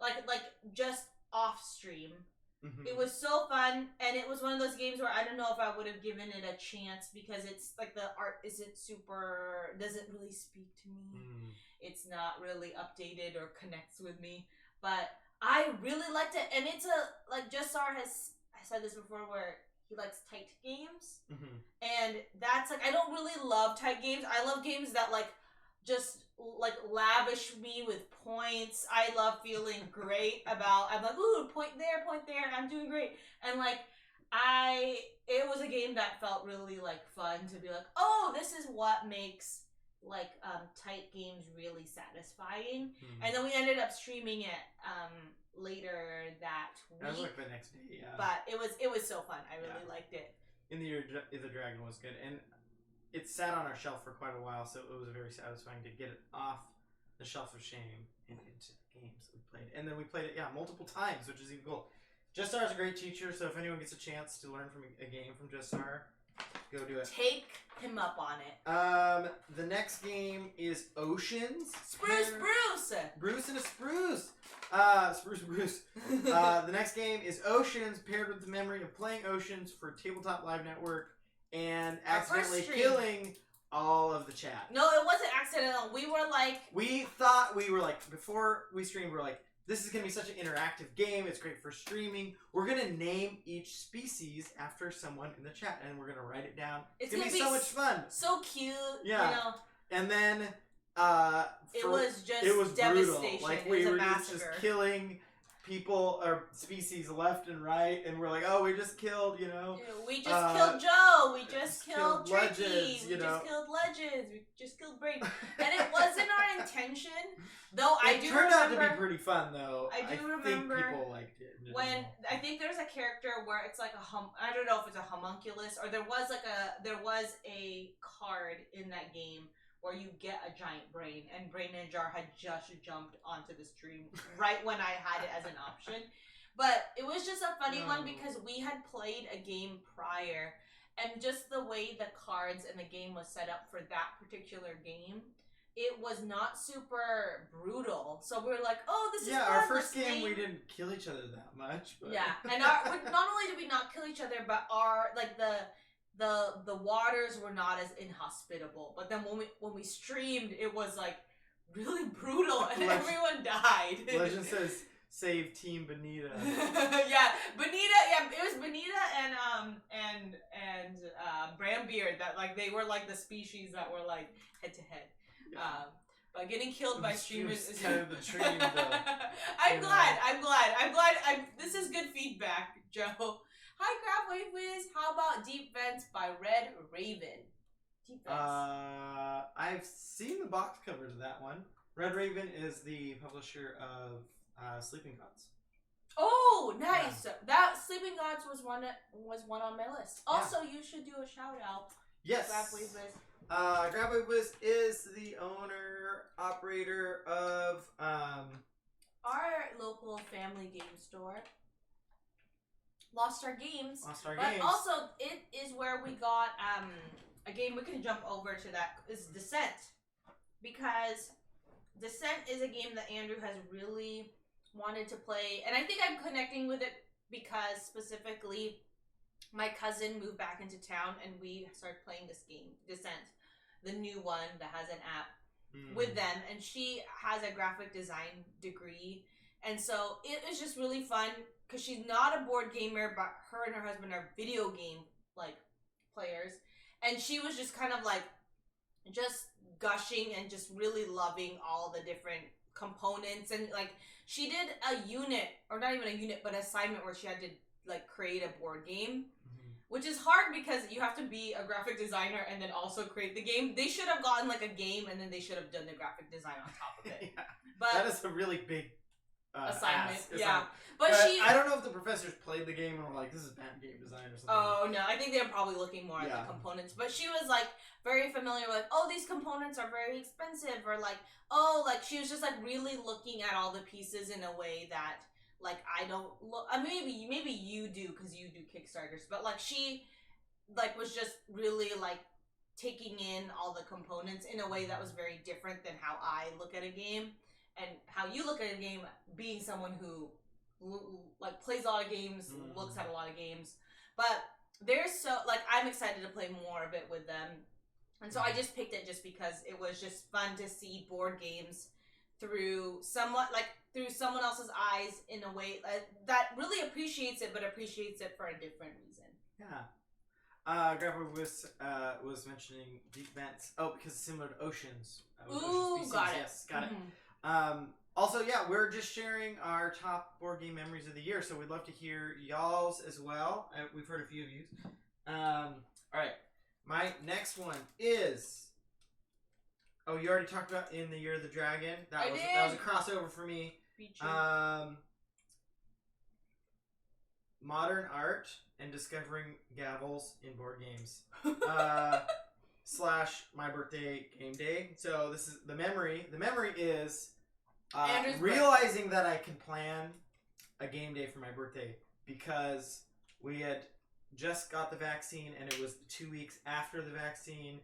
like just off stream. Mm-hmm. It was so fun, and it was one of those games where I don't know if I would have given it a chance because it's like the art doesn't really speak to me. It's not really updated or connects with me, but I really liked it, and it's Jassar has, I said this before, where he likes tight games, and that's like, I don't really love tight games. I love games that just lavish me with points. I love feeling great about, I'm like, ooh, point there, I'm doing great. And it was a game that felt really fun to be like, oh, this is what makes tight games really satisfying. And then we ended up streaming it later that week. That was the next day, yeah. But it was so fun. I really liked it. In the Year of the Dragon was good, and it sat on our shelf for quite a while, so it was very satisfying to get it off the shelf of shame and into the games that we played. And then we played it, multiple times, which is even cool. Jassar is a great teacher, so if anyone gets a chance to learn from a game from Jassar, go do it. Take him up on it. The next game is Oceans. Bruce! Bruce and a spruce! Spruce Bruce. The next game is Oceans, paired with the memory of playing Oceans for Tabletop Live Network and accidentally killing all of the chat. No, it wasn't accidental. Before we streamed, we were like, this is going to be such an interactive game. It's great for streaming. We're going to name each species after someone in the chat, and we're going to write it down. It's going to be so much fun. So cute. Yeah. You know? And then it was devastation. Brutal. We were just killing people or species left and right, and we're like, oh, we just killed, we just killed Joe, we just killed Tricky, Legends, we just killed Legends, we just killed Brain, and it wasn't our intention, though. It turned out to be pretty fun, though. I remember think people liked it. When I think there's a character where it's like I don't know if it's a homunculus, or there was a card in that game where you get a giant brain, and Brain and Jar had just jumped onto the stream right when I had it as an option. But it was just a funny one because we had played a game prior, and just the way the cards and the game was set up for that particular game, it was not super brutal. So we were like, oh, this is fun. Our first game we didn't kill each other that much. But... Yeah, and not only did we not kill each other, but the waters were not as inhospitable. But then when we streamed, it was like really brutal, and everyone died. Legend says save Team Bonita. Yeah, Bonita. Yeah, it was Bonita and Brambeard that like they were like the species that were like head to head. Yeah. But getting killed by streamers is kind of the dream, though. I'm glad. This is good feedback, Joe. Hi, Crab Wave Wiz. How about Deep Vents by Red Raven? Deep Vents. I've seen the box cover to that one. Red Raven is the publisher of Sleeping Gods. Oh, nice. Yeah. That Sleeping Gods was one on my list. Also, you should do a shout out. Yes. Crab Wave Wiz. Crab Wave Wiz is the owner, operator of our local family game store. Lost Star Games. Games. But also, it is where we got a game we can jump over to that is Descent. Because Descent is a game that Andrew has really wanted to play. And I think I'm connecting with it because specifically my cousin moved back into town and we started playing this game, Descent. The new one that has an app with them. And she has a graphic design degree. And so it was just really fun because she's not a board gamer, but her and her husband are video game like players. And she was just kind of like just gushing and just really loving all the different components. And like she did a unit, or not even a unit, but an assignment where she had to like create a board game. Which is hard because you have to be a graphic designer and then also create the game. They should have gotten like a game and then they should have done the graphic design on top of it. Yeah. But that is a really big assignment. Yeah. But I don't know if the professors played the game and were like, this is bad game design or something. Oh, no. I think they were probably looking more at the components. But she was like very familiar with, oh, these components are very expensive. Or like, oh, like she was just like really looking at all the pieces in a way that like I don't look. Maybe you do because you do Kickstarters, but like she, like was just really like taking in all the components in a way that was very different than how I look at a game and how you look at a game. Being someone who like plays a lot of games, looks at a lot of games, but they're so like I'm excited to play more of it with them, and so I just picked it just because it was just fun to see board games through someone else's eyes in a way that really appreciates it, but appreciates it for a different reason. Yeah. Grandpa was mentioning Deep Vents. Oh, because it's similar to Oceans. Ooh, got it. Yes, got it. Also, yeah, we're just sharing our top board game memories of the year, so we'd love to hear y'all's as well. We've heard a few of you. All right. My next one is... Oh, you already talked about In the Year of the Dragon. That was a crossover for me. Modern art and discovering gavels in board games. / my birthday game day. So this is the memory. The memory is realizing that I can plan a game day for my birthday because we had just got the vaccine and it was 2 weeks after the vaccine.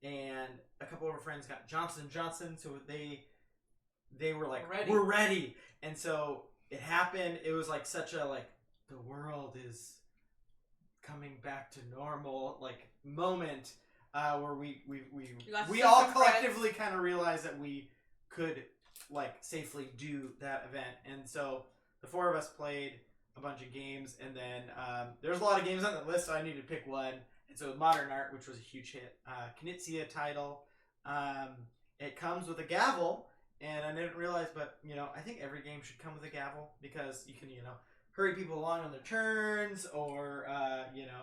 And a couple of our friends got Johnson & Johnson, so they were like, we're ready. And so it happened. It was like such a, like, the world is coming back to normal, like, moment where we all collectively kind of realized that we could, like, safely do that event. And so the four of us played a bunch of games, and then there's a lot of games on the list, so I needed to pick one. And so Modern Art, which was a huge hit, Knizia title. It comes with a gavel, and I didn't realize, but, I think every game should come with a gavel because you can, hurry people along on their turns or,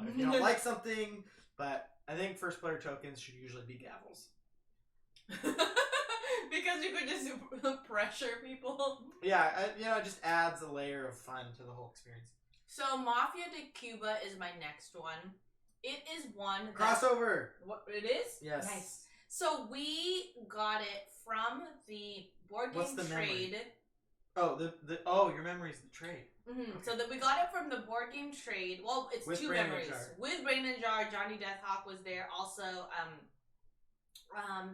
if you don't like something. But I think first player tokens should usually be gavels. Because you could just pressure people. Yeah, it just adds a layer of fun to the whole experience. So Mafia de Cuba is my next one. It is one that... Crossover! What, it is? Yes. Nice. So we got it from the board game trade. Memory? Oh, your memory is the trade. Mm-hmm. Okay. So that we got it from the board game trade. Well, it's with two Brain memories. With Brain and Jar, Johnny Deathhawk was there. Also,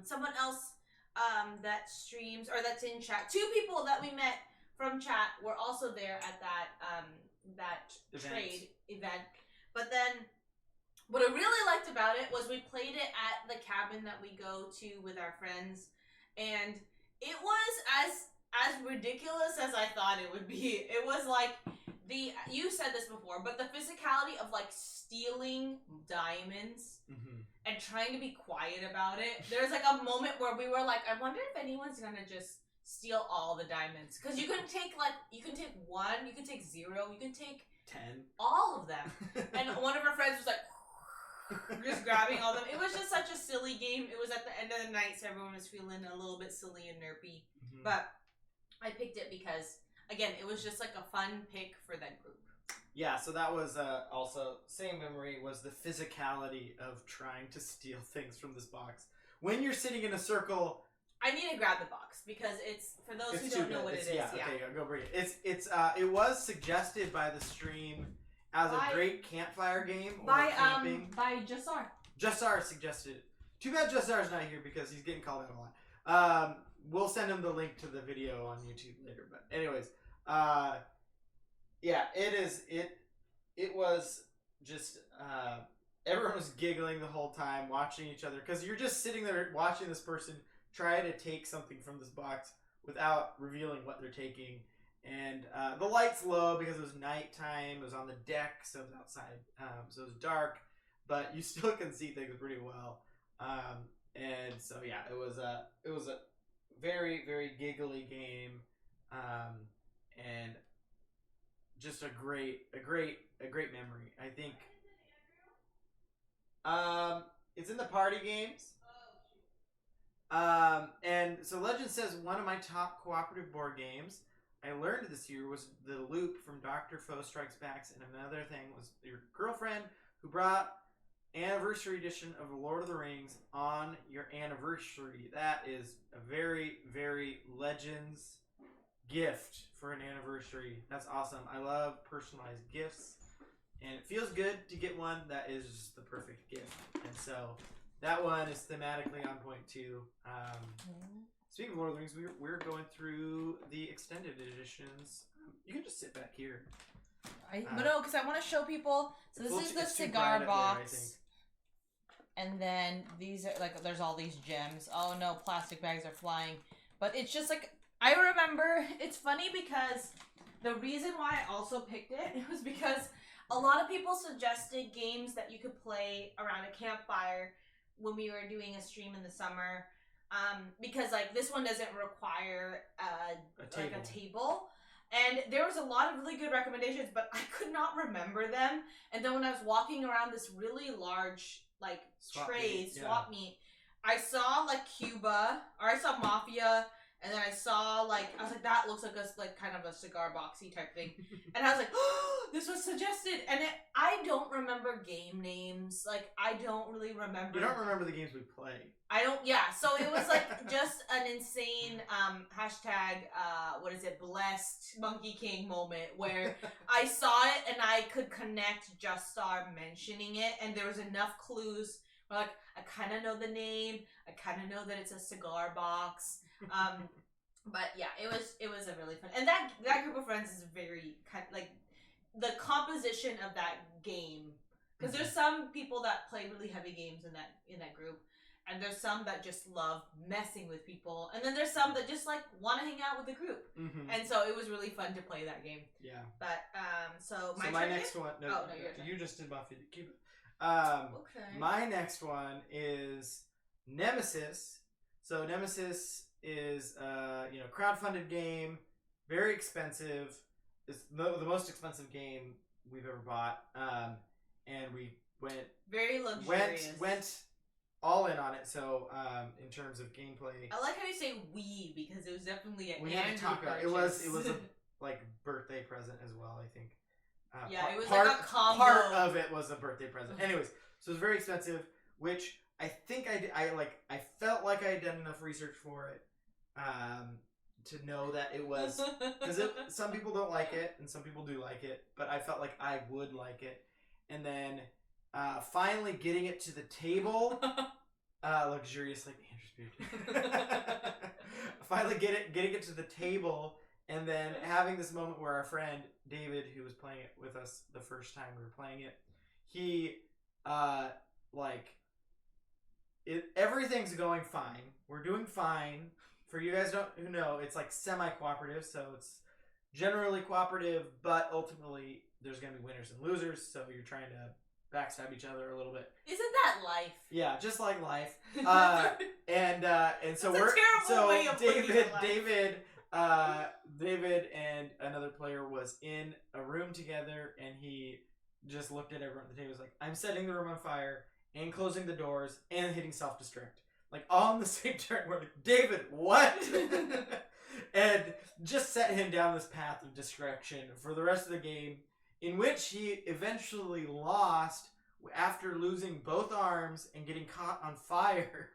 someone else that streams or that's in chat. Two people that we met from chat were also there at that that trade event. But then What I really liked about it was we played it at the cabin that we go to with our friends, and it was as ridiculous as I thought it would be. It was like you said this before, but the physicality of like stealing diamonds and trying to be quiet about it. There's like a moment where we were like, I wonder if anyone's gonna just steal all the diamonds, because you can take one, you can take 0, you can take 10, all of them. And one of our friends was like just grabbing all of them. It was just such a silly game. It was at the end of the night, so everyone was feeling a little bit silly and nerpy. But I picked it because, again, it was just like a fun pick for that group. Yeah, so that was also, same memory, was the physicality of trying to steal things from this box. When you're sitting in a circle... I need to grab the box, because it's, for those who don't know what it is. Yeah, okay, go bring it. It was suggested by the stream as a great campfire game or camping. By Jassar. Jassar suggested it. Too bad Jassar's not here because he's getting called out a lot. We'll send him the link to the video on YouTube later. But anyways, yeah, it was just everyone was giggling the whole time, watching each other, because you're just sitting there watching this person try to take something from this box without revealing what they're taking. And the light's low because it was nighttime. It was on the deck, so it was outside, so it was dark, but you still can see things pretty well. And so yeah, it was a very, very giggly game, and just a great memory. I think it's in the party games. And so Legend says one of my top cooperative board games I learned this year was the loop from Dr. Foe Strikes Back, and another thing was your girlfriend who brought anniversary edition of The Lord of the Rings on your anniversary. That is a very, very Legends gift for an anniversary. That's awesome. I love personalized gifts, and it feels good to get one that is just the perfect gift. And so that one is thematically on point too. Speaking of Lord of the Rings, we're going through the extended editions. You can just sit back here. But no, because I want to show people. So this is the cigar box. And then these are like, there's all these gems. Oh no, plastic bags are flying. But it's just like, I remember, it's funny because the reason why I also picked it was because a lot of people suggested games that you could play around a campfire when we were doing a stream in the summer. Because like this one doesn't require a table. And there was a lot of really good recommendations, but I could not remember them. And then when I was walking around this really large like swap meet, I saw like Cuba, or I saw Mafia, and then I saw like, I was like, that looks like a kind of a cigar boxy type thing. And I was like, oh, this was suggested. And I don't remember game names. Like, I don't really remember. You don't remember the games we play. I don't, yeah. So it was like just an insane hashtag, blessed Monkey King moment where I saw it and I could connect Justar mentioning it. And there was enough clues where like, I kind of know the name. I kind of know that it's a cigar box. But yeah, it was a really fun, and that group of friends is very kind of like the composition of that game, because there's some people that play really heavy games in that group, and there's some that just love messing with people, and then there's some that just like want to hang out with the group, and so it was really fun to play that game. Yeah. But so my next one. No, you just did Mafia. Keep it. Okay. My next one is Nemesis. So Nemesis is crowdfunded game, very expensive. It's the most expensive game we've ever bought, and we went very luxurious. Went all in on it. So in terms of gameplay, I like how you say we, because it was definitely an it was a like birthday present as well, I think. It was like a combo. Part of it was a birthday present. Anyways, so it was very expensive, which I think I felt like I had done enough research for it to know that it was, because some people don't like it and some people do like it, but I felt like I would like it. And then finally getting it to the table, luxurious like Andrew's beauty. Finally getting it to the table, and then having this moment where our friend David, who was playing it with us the first time we were playing it, he like everything's going fine. We're doing fine. For you guys who know, it's like semi-cooperative, so it's generally cooperative, but ultimately there's going to be winners and losers, so you're trying to backstab each other a little bit. Isn't that life? Yeah, just like life. And so David and another player was in a room together, and he just looked at everyone at the table. Was like, I'm setting the room on fire and closing the doors and hitting self-destruct. Like, all in the same turn. We're like, David, what? And just set him down this path of destruction for the rest of the game, in which he eventually lost after losing both arms and getting caught on fire.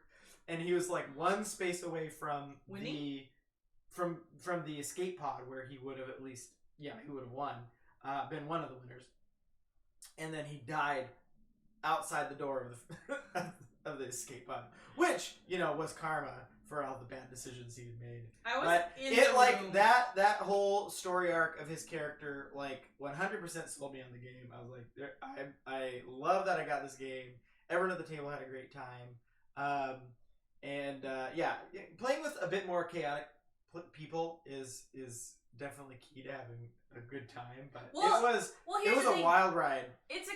And he was like one space away from winning? from the escape pod, where he would have at least, he would have won, been one of the winners. And then he died outside the door of the escape pod, which, was karma for all the bad decisions he had made. That whole story arc of his character, 100% sold me on the game. I was like, I love that I got this game. Everyone at the table had a great time. Playing with a bit more chaotic people is definitely key to having a good time, but it was a wild ride. It's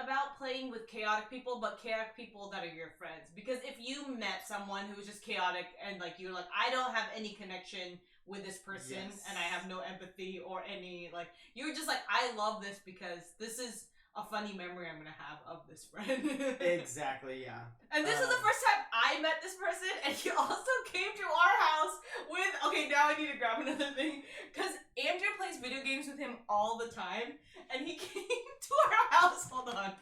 about playing with chaotic people, but chaotic people that are your friends. Because if you met someone who was just chaotic and you're like, I don't have any connection with this person, and I have no empathy or any you're just like, I love this because this is a funny memory I'm gonna have of this friend. Exactly, yeah. And this is the first time I met this person, and he also came to our house with, okay, now I need to grab another thing, because Andrew plays video games with him all the time, and he came to our house, hold on.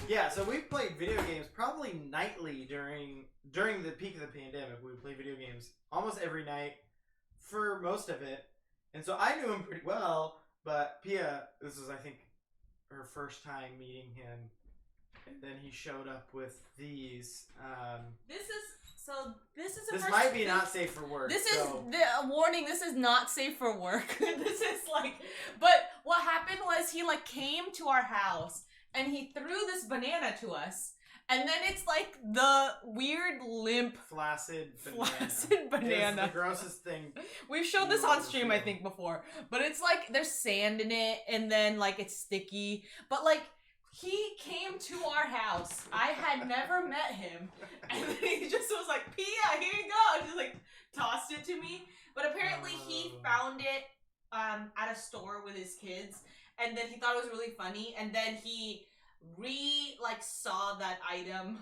Yeah, so we played video games probably nightly during the peak of the pandemic. We would play video games almost every night for most of it, and so I knew him pretty well, but Pia, this was, I think, her first time meeting him, and then he showed up with these. This might be not safe for work. This is the warning. This is not safe for work. This is but what happened was he came to our house and he threw this banana to us. And then it's the weird, limp, flaccid banana. It's the grossest thing. We've showed this on stream, I think, before. But it's there's sand in it, and then it's sticky. But he came to our house. I had never met him, and then he just was like, "Pia, here you go," and just tossed it to me. But apparently he found it at a store with his kids, and then he thought it was really funny, and then he saw that item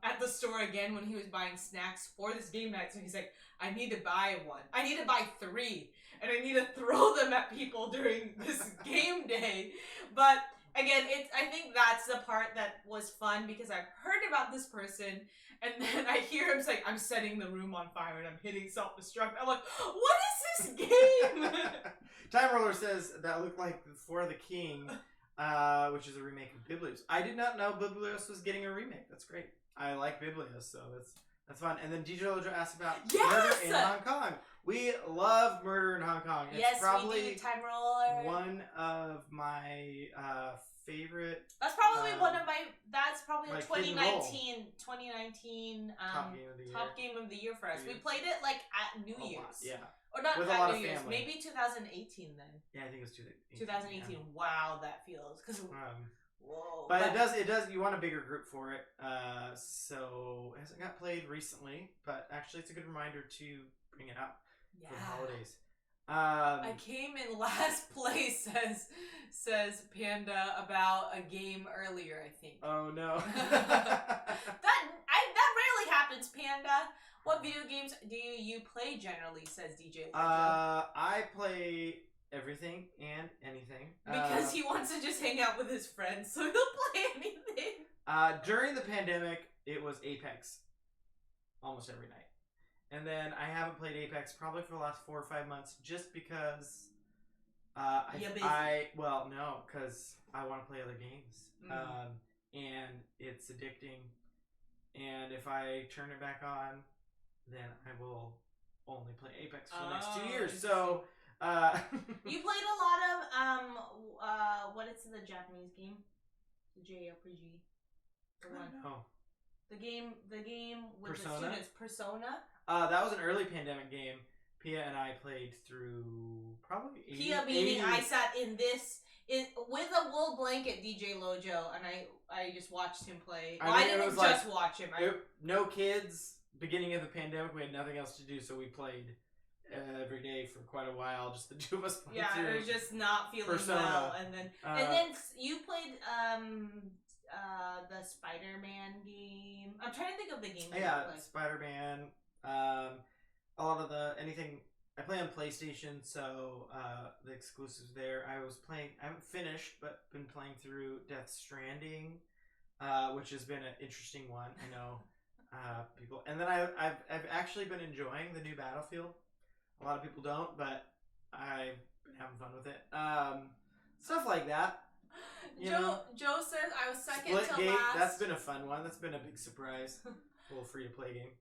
at the store again when he was buying snacks for this game night. So he's like, I need to buy one. I need to buy 3, and I need to throw them at people during this game day. But again, I think that's the part that was fun, because I've heard about this person, and then I hear him say, I'm setting the room on fire and I'm hitting self-destruct. I'm like, what is this game? Time Roller says that looked like For the King, which is a remake of Biblios. I did not know Biblios was getting a remake. That's great. I like Biblios, so that's fun. And then DJ Lojo asked about Murder in Hong Kong. We love Murder in Hong Kong. It's probably we do. Time Roller. One of my favorite. That's probably That's probably a 2019 top game of the year for us. We played it at New Year's. Yeah. Or not with at New Year's. Maybe 2018 then. Yeah, I think it was 2018. 2018. Yeah. Wow, that feels whoa. But it does. You want a bigger group for it. So it hasn't got played recently, but actually it's a good reminder to bring it up for the holidays. I came in last place, says Panda, about a game earlier, I think. Oh no. that rarely happens, Panda. What video games do you play generally, says DJ Legend? I play everything and anything. Because he wants to just hang out with his friends, so he'll play anything. During the pandemic, it was Apex almost every night. And then I haven't played Apex probably for the last 4 or 5 months, just because because I want to play other games. And it's addicting. And if I turn it back on, then I will only play Apex for the next 2 years. So you played a lot of what is the Japanese game? The JRPG. The one. Oh. The game with Persona? the students. Persona. That was an early pandemic game. Pia and I played through probably 80, Pia meaning 80. I sat in this with a wool blanket, DJ Lojo, and I just watched him play. Well, I didn't just watch him. No kids. Beginning of the pandemic, we had nothing else to do, so we played every day for quite a while. Just the two of us playing through. Yeah, it was just not feeling Persona. well, and then you played the Spider-Man game. I'm trying to think of the game. Yeah, Spider-Man. A lot of anything. I play on PlayStation, so the exclusives there. I haven't finished, but been playing through Death Stranding, which has been an interesting one. I know people, and then I've actually been enjoying the new Battlefield. A lot of people don't, but I've been having fun with it. Stuff like that. Joe says I was second to Splitgate, last. that's been a fun one. That's been a big surprise. A little free-to-play game.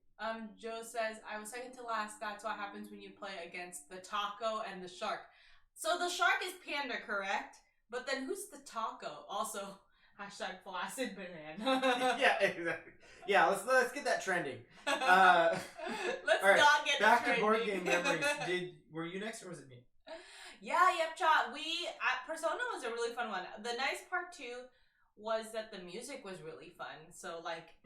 Joe says I was second to last. That's what happens when you play against the taco and the shark. So the shark is Panda, correct? But then who's the taco? Also, hashtag flaccid banana. Yeah, exactly. Yeah, let's get that trending. Let's right, not get back trending. to board game memories. Were you next or was it me? Yeah, yep, chat. Persona was a really fun one. The nice part too was that the music was really fun. So like,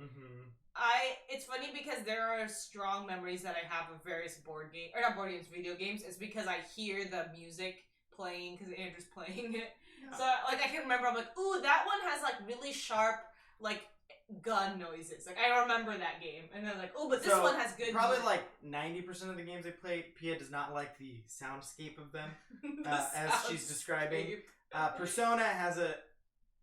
it's funny because there are strong memories that I have of various video games. It's because I hear the music playing because Andrew's playing it. Yeah. So like I can remember, I'm like, ooh, that one has like really sharp like gun noises. Like I remember that game, and then like, oh, but this one has good. Probably music. Like 90% of the games I play, Pia does not like the soundscape of them, as she's describing. Persona has a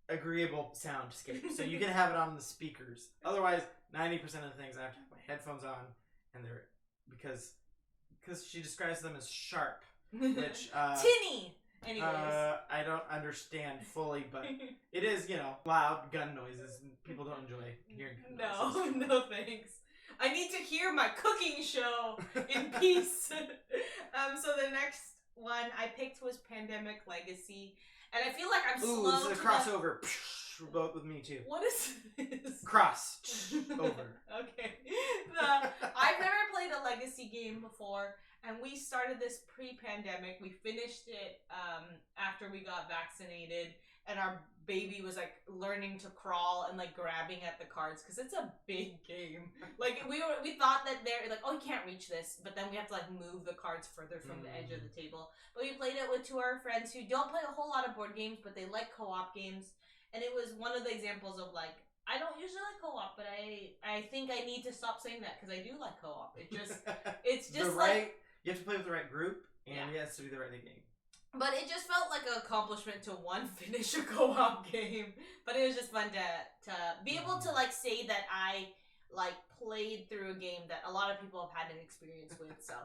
agreeable soundscape, so you can have it on the speakers. Otherwise, 90% of the things I have to have my headphones on, and they're because she describes them as sharp, which tinny. Anyways, I don't understand fully, but it is, loud gun noises. And people don't enjoy hearing gun noises. No thanks. I need to hear my cooking show in peace. So the next one I picked was Pandemic Legacy, and I feel like I'm slow. Ooh, this is a crossover. Both with me too. What is this? Cross over. Okay. I've never played a Legacy game before. And we started this pre-pandemic. We finished it after we got vaccinated, and our baby was like learning to crawl and like grabbing at the cards because it's a big game. Like we thought that they're like, oh, you can't reach this, but then we have to like move the cards further from the edge of the table. But we played it with two of our friends who don't play a whole lot of board games, but they like co-op games, and it was one of the examples of like, I don't usually like co-op, but I think I need to stop saying that because I do like co-op. It's just like. You have to play with the right group, and it has to be the right game. But it just felt like an accomplishment to finish a co-op game. But it was just fun to be able to like say that I like played through a game that a lot of people have had an experience with. So.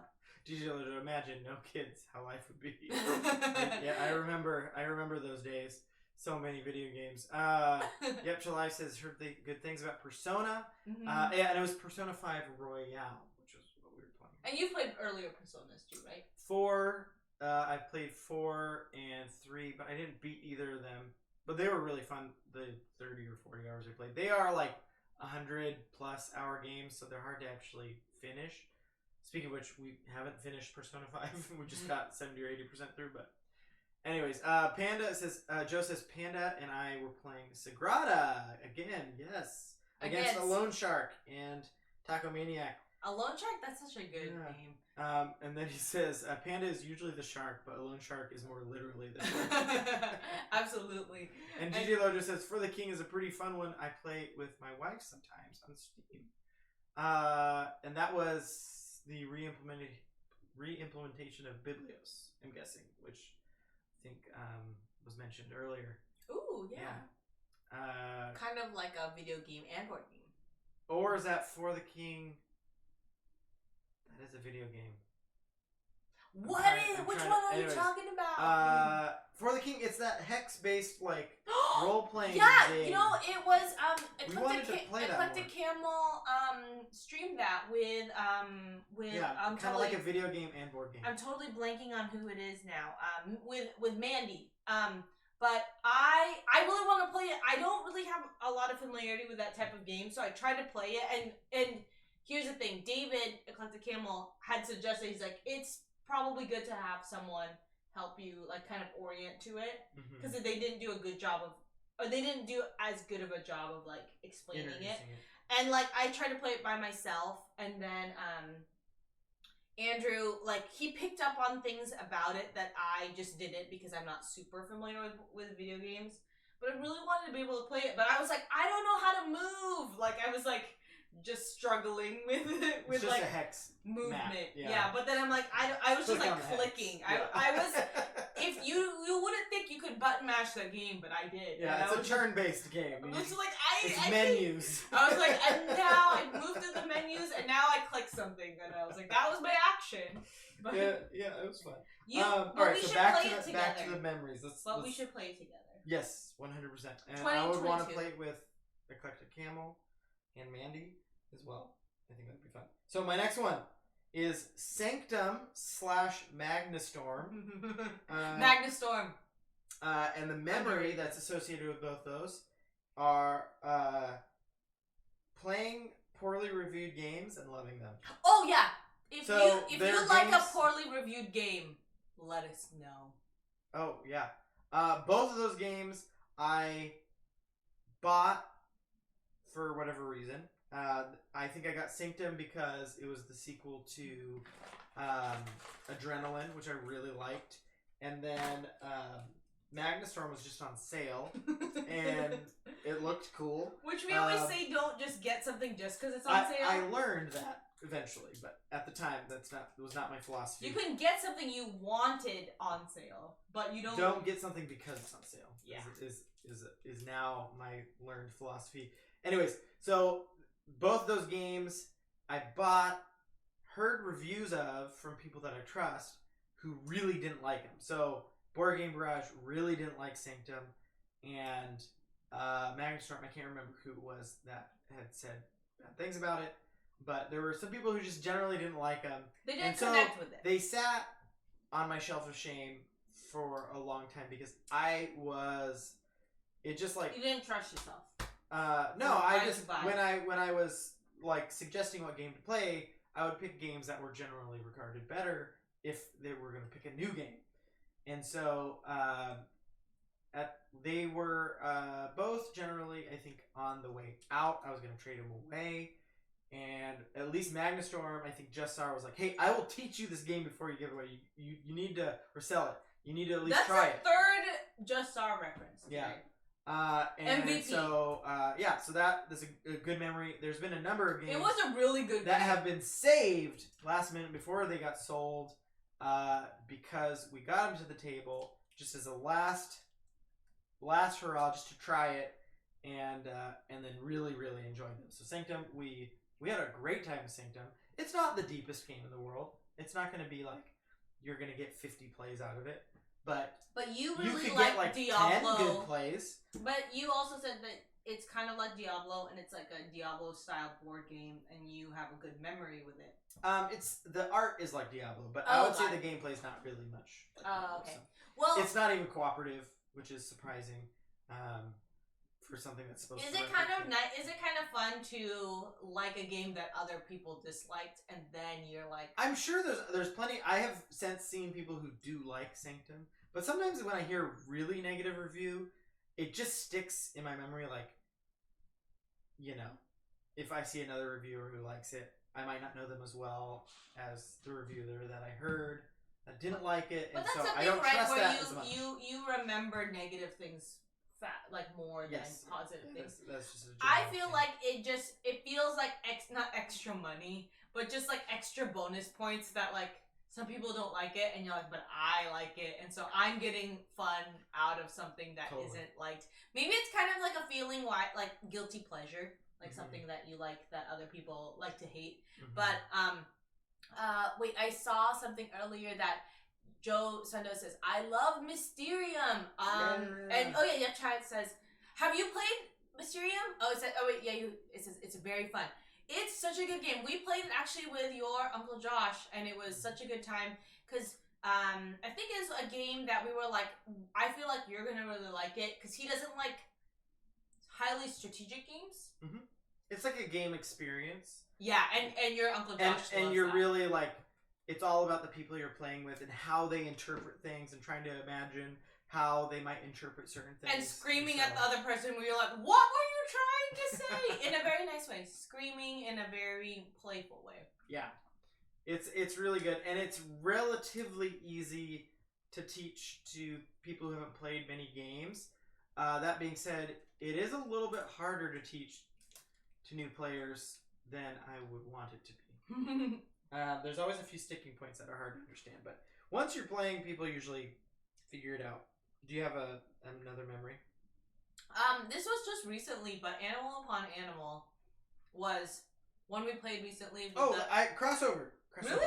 Did you imagine no kids how life would be? Yeah, I remember those days. So many video games. Yep, July says heard the good things about Persona. Yeah, and it was Persona 5 Royale. And you've played earlier Personas too, right? 4. I played 4 and 3, but I didn't beat either of them. But they were really fun. The 30 or 40 hours I played. They are like 100+ hour games, so they're hard to actually finish. Speaking of which, we haven't finished Persona 5. We just got 70 or 80% through. But anyways, Panda says Joe says Panda and I were playing Sagrada again. Yes, against a Lone Shark and Taco Maniac. A Lone Shark? That's such a good name. And then he says, Panda is usually the shark, but a lone shark is more literally the shark. Absolutely. And DJ Lojo says, For the King is a pretty fun one. I play with my wife sometimes on Steam. And that was the re-implementation of Biblios, I'm guessing, which I think was mentioned earlier. Ooh, yeah. Kind of like a video game and board game. Or is that For the King... That is a video game. Which one are you talking about? For the King, it's that hex-based like role-playing game. It was Eclectic Camel streamed that with kind of like a video game and board game. I'm totally blanking on who it is now. With Mandy. But I really want to play it. I don't really have a lot of familiarity with that type of game, so I tried to play it. And here's the thing: David, Eclectic Camel, had suggested, he's like, it's probably good to have someone help you, like, kind of orient to it, because they didn't do a good job of, or they didn't do as good of a job of, like, explaining it. And, like, I tried to play it by myself, and then Andrew, like, he picked up on things about it that I just didn't, because I'm not super familiar with video games. But I really wanted to be able to play it, but I was like, I don't know how to move. Like, I was like, just struggling with just like a hex movement. Yeah, but then I'm like, I was just like clicking. I was, if you wouldn't think you could button mash that game, but I did. Yeah, it's a turn-based game. I was like, it's menus. I was like, and now I moved to the menus, and now I click something, and I was like, that was my action. But yeah, it was fun. All right, so back to the memories. We should play it together. Yes, 100%. And I would want to play it with Eclectic Camel and Mandy as well. I think that'd be fun. So my next one is Sanctum / Magnastorm. Magnastorm. And the memory that's associated with both those are playing poorly reviewed games and loving them. Oh yeah. If you like games... a poorly reviewed game, let us know. Oh yeah. Both of those games I bought for whatever reason. I think I got Sanctum because it was the sequel to Adrenaline, which I really liked. And then Magnastorm was just on sale, and it looked cool. Which we always say, don't just get something just because it's on sale. I learned that eventually, but at the time, it was not my philosophy. You can get something you wanted on sale, but you don't get something because it's on sale. Yeah, is now my learned philosophy. Anyways, so both those games I bought, heard reviews of from people that I trust who really didn't like them. So Board Game Barrage really didn't like Sanctum, and Magnastorm, I can't remember who it was that had said bad things about it, but there were some people who just generally didn't like them. They didn't connect with it. They sat on my shelf of shame for a long time because it just like... You didn't trust yourself. No, I just, when I was like suggesting what game to play, I would pick games that were generally regarded better if they were going to pick a new game. And so they were both generally, I think, on the way out. I was going to trade them away. And at least Magnastorm, I think Justar was like, hey, I will teach you this game before you give it away. You need to, or sell it. You need to at least try it. That's a third Justar reference. Okay? Yeah. And MVP. So, so that's a good memory. There's been a number of games. It was a really good game. That have been saved last minute before they got sold, because we got them to the table just as a last hurrah, just to try it, and then really, really enjoyed them. So Sanctum, we had a great time with Sanctum. It's not the deepest game in the world. It's not going to be like you're going to get 50 plays out of it. But you really could like get like Diablo. 10 good plays. But you also said that it's kind of like Diablo, and it's like a Diablo style board game, and you have a good memory with it. It's the art is like Diablo, but I would say the gameplay is not really much. Like Diablo, okay. So. Well, it's not even cooperative, which is surprising for something that's supposed to. Is it kind of fun to like a game that other people disliked, and then you're like? I'm sure there's plenty. I have since seen people who do like Sanctum, but sometimes when I hear really negative review, it just sticks in my memory. Like, if I see another reviewer who likes it, I might not know them as well as the reviewer that I heard that didn't like it, and so I don't trust that as much. You remember negative things more than positive things. That's just I feel like it feels like not extra money, but just like extra bonus points that like some people don't like it, and you're like, but I like it, and so I'm getting fun out of something that isn't liked. Maybe it's kind of like a feeling like guilty pleasure, like something that you like that other people like to hate. But wait, I saw something earlier that Joe Sando says, I love Mysterium. And Chad says, have you played Mysterium? It says it's very fun. It's such a good game. We played it actually with your Uncle Josh, and it was such a good time because I think it's a game that we were like, I feel like you're gonna really like it because he doesn't like highly strategic games. Mm-hmm. It's like a game experience. Yeah, and your Uncle Josh and you're really like, it's all about the people you're playing with and how they interpret things and trying to imagine how they might interpret certain things. And screaming at the other person where you're like, what were you trying to say? In a very nice way. Screaming in a very playful way. Yeah. It's really good. And it's relatively easy to teach to people who haven't played many games. That being said, it is a little bit harder to teach to new players than I would want it to be. There's always a few sticking points that are hard to understand, but once you're playing, people usually figure it out. Do you have another memory? This was just recently, but Animal Upon Animal was one we played recently. Crossover. Really?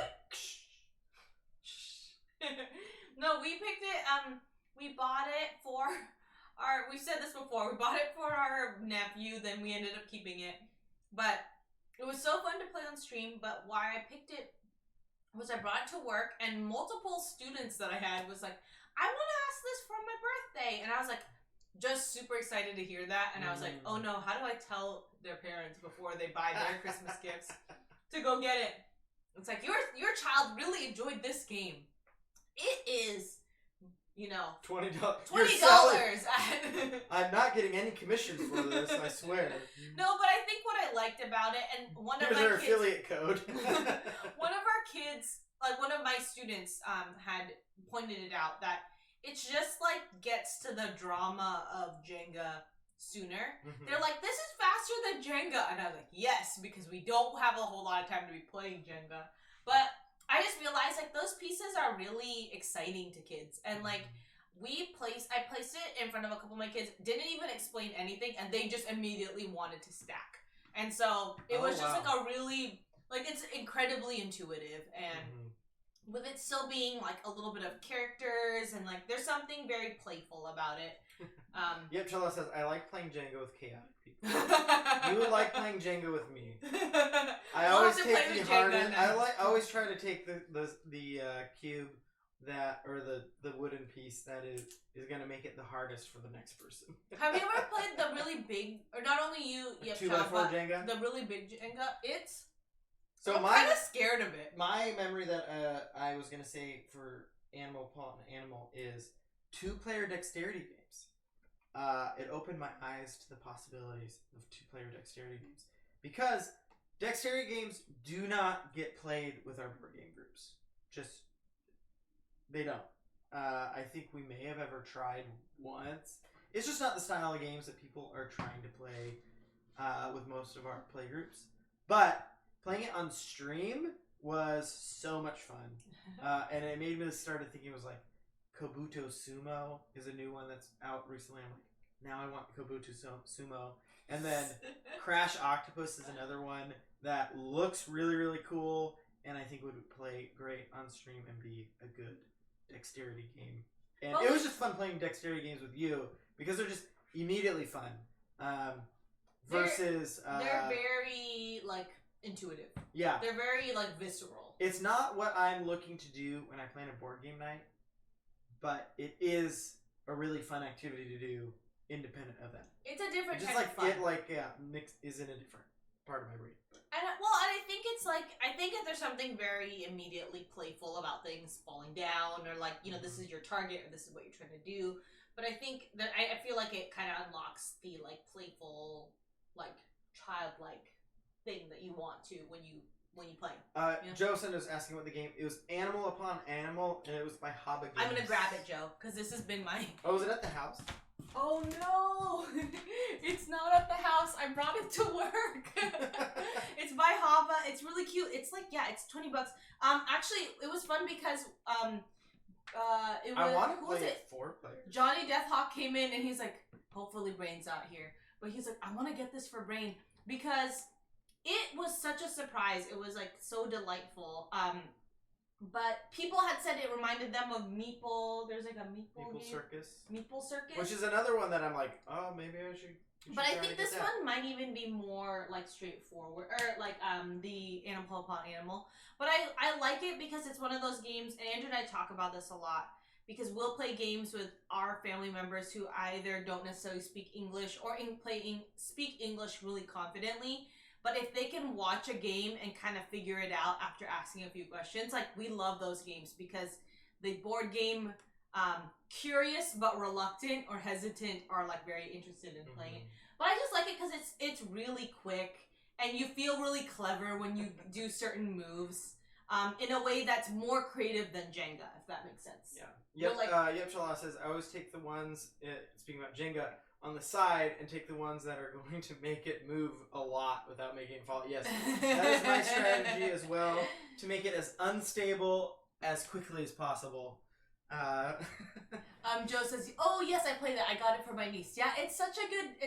No, we picked it. We bought it for our. We've said this before. We bought it for our nephew. Then we ended up keeping it, but it was so fun to play on stream. But why I picked it was I brought it to work, and multiple students that I had was like, I want to ask this for my birthday. And I was like, just super excited to hear that. And I was like, oh no, how do I tell their parents before they buy their Christmas gifts to go get it? It's like, your child really enjoyed this game. It is, $20. $20. I'm not getting any commissions for this, I swear. No, but I think what I liked about it, and one of Here's my our kids, affiliate code. one of our kids, like one of my students, had pointed it out that it's just like gets to the drama of Jenga sooner. Mm-hmm. They're like, this is faster than Jenga, and I was like, yes, because we don't have a whole lot of time to be playing Jenga. But I just realized like those pieces are really exciting to kids, and like I placed it in front of a couple of my kids, didn't even explain anything, and they just immediately wanted to stack, and so it was just like a really it's incredibly intuitive, and with it still being like a little bit of characters and like there's something very playful about it. Yep, Chella says, I like playing Jenga with chaotic people. You would like playing Jenga with me. I always take the hardest. I always try to take the cube the wooden piece that is going to make it the hardest for the next person. Have you ever played the really big, or not only you, 2x4 Jenga? The really big Jenga? I'm kind of scared of it. My memory that I was going to say for Animal Upon Animal is 2-player dexterity games. It opened my eyes to the possibilities of 2-player dexterity games. Because dexterity games do not get played with our board game groups. They don't. I think we may have ever tried once. It's just not the style of games that people are trying to play with most of our play groups. But playing it on stream was so much fun. And it made me started thinking, it was like, Kobuto Sumo is a new one that's out recently. I'm like, now I want Kobuto Sumo. And then Crash Octopus is another one that looks really, really cool, and I think would play great on stream and be a good dexterity game. And it was just fun playing dexterity games with you because they're just immediately fun. Versus they're very intuitive. Yeah, they're very visceral. It's not what I'm looking to do when I plan a board game night, but it is a really fun activity to do independent of that. It's a different kind of fun. Mix is in a different part of my brain. And I think it's I think that there's something very immediately playful about things falling down, or this is your target, or this is what you're trying to do. But I think that I feel like it kind of unlocks the playful, childlike thing that you want to when you play. Joe was asking what the game. It was Animal Upon Animal, and it was by Haba Games. I'm gonna grab it, Joe, because this has been my. Oh, was it at the house? Oh no! It's not at the house. I brought it to work. It's by Haba. It's really cute. It's it's $20. Actually, it was fun because it was. I want to play it 4 players. Johnny Deathhawk came in and he's like, hopefully Brain's out here, but he's like, I want to get this for Brain because it was such a surprise. It was so delightful. But people had said it reminded them of Meeple. There's a Meeple game. Circus. Meeple Circus. Which is another one that I'm like, oh, maybe I should But I think this one might even be more like straightforward, or like the animal upon animal. But I like it because it's one of those games, and Andrew and I talk about this a lot, because we'll play games with our family members who either don't necessarily speak English or speak English really confidently. But if they can watch a game and kind of figure it out after asking a few questions, like, we love those games because the board game curious but reluctant or hesitant are like very interested in playing it. But I just like it because it's really quick and you feel really clever when you do certain moves in a way that's more creative than Jenga, if that makes sense. Yeah. Yep, Shala says, I always take the ones, speaking about Jenga, on the side and take the ones that are going to make it move a lot without making it fall. Yes, that is my strategy as well, to make it as unstable as quickly as possible. Joe says, "Oh yes, I play that. I got it for my niece. Yeah, it's such a good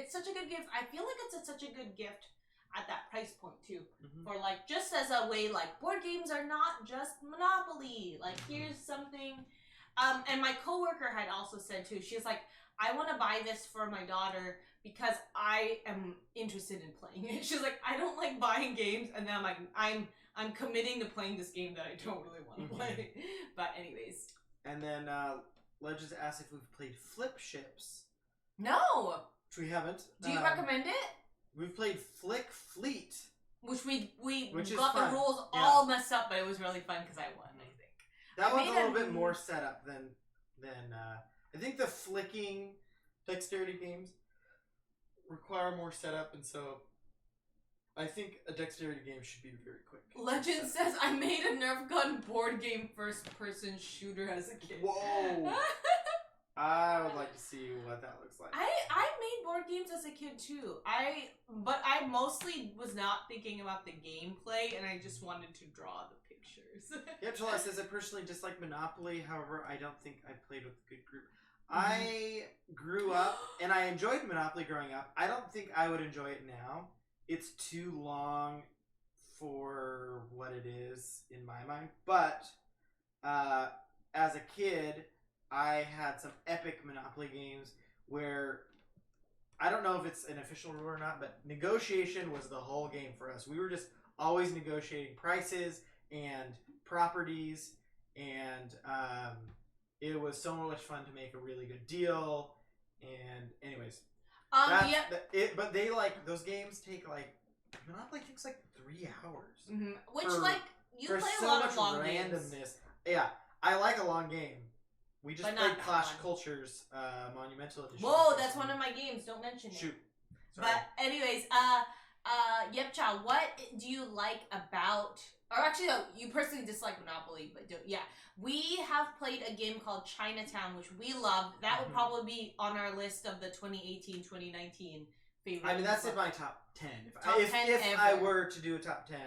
gift. I feel like it's such a good gift at that price point too. For like, just as a way, like, board games are not just Monopoly. Like, here's something." And my coworker had also said too. She's like, "I want to buy this for my daughter because I am interested in playing it." She's like, "I don't like buying games," and then I'm like, I'm committing to playing this game that I don't really want to play. But anyways. And then Legends asks if we've played Flip Ships. No! Which we haven't. Do you recommend it? We've played Flick Fleet. Which we got the rules all messed up, but it was really fun because I won, I think. That one's a little bit more setup than I think the flicking dexterity games require more setup, and so I think a dexterity game should be very quick. Legend says, I made a Nerf gun board game first-person shooter as a kid. Whoa! I would like to see what that looks like. I made board games as a kid too. But I mostly was not thinking about the gameplay, and I just wanted to draw the pictures. Yep, Chala says, I personally dislike Monopoly. However, I don't think I played with a good group. I grew up, and I enjoyed Monopoly growing up. I don't think I would enjoy it now. It's too long for what it is in my mind. But as a kid, I had some epic Monopoly games where, I don't know if it's an official rule or not, but negotiation was the whole game for us. We were just always negotiating prices and properties, and it was so much fun to make a really good deal. And anyways, but they those games take Monopoly takes 3 hours. Which you play a lot of long randomness. Games. Yeah, I like a long game. We just played Clash Cultures Monumental Edition. Whoa, that's one of my games. Don't mention it. Shoot. Sorry. But anyways, Yepcha, what do you like about? Or actually, no, you personally dislike Monopoly, but we have played a game called Chinatown, which we loved. That would probably be on our list of the 2018-2019 favorite. I mean, that's in my top 10. If I were to do a top 10,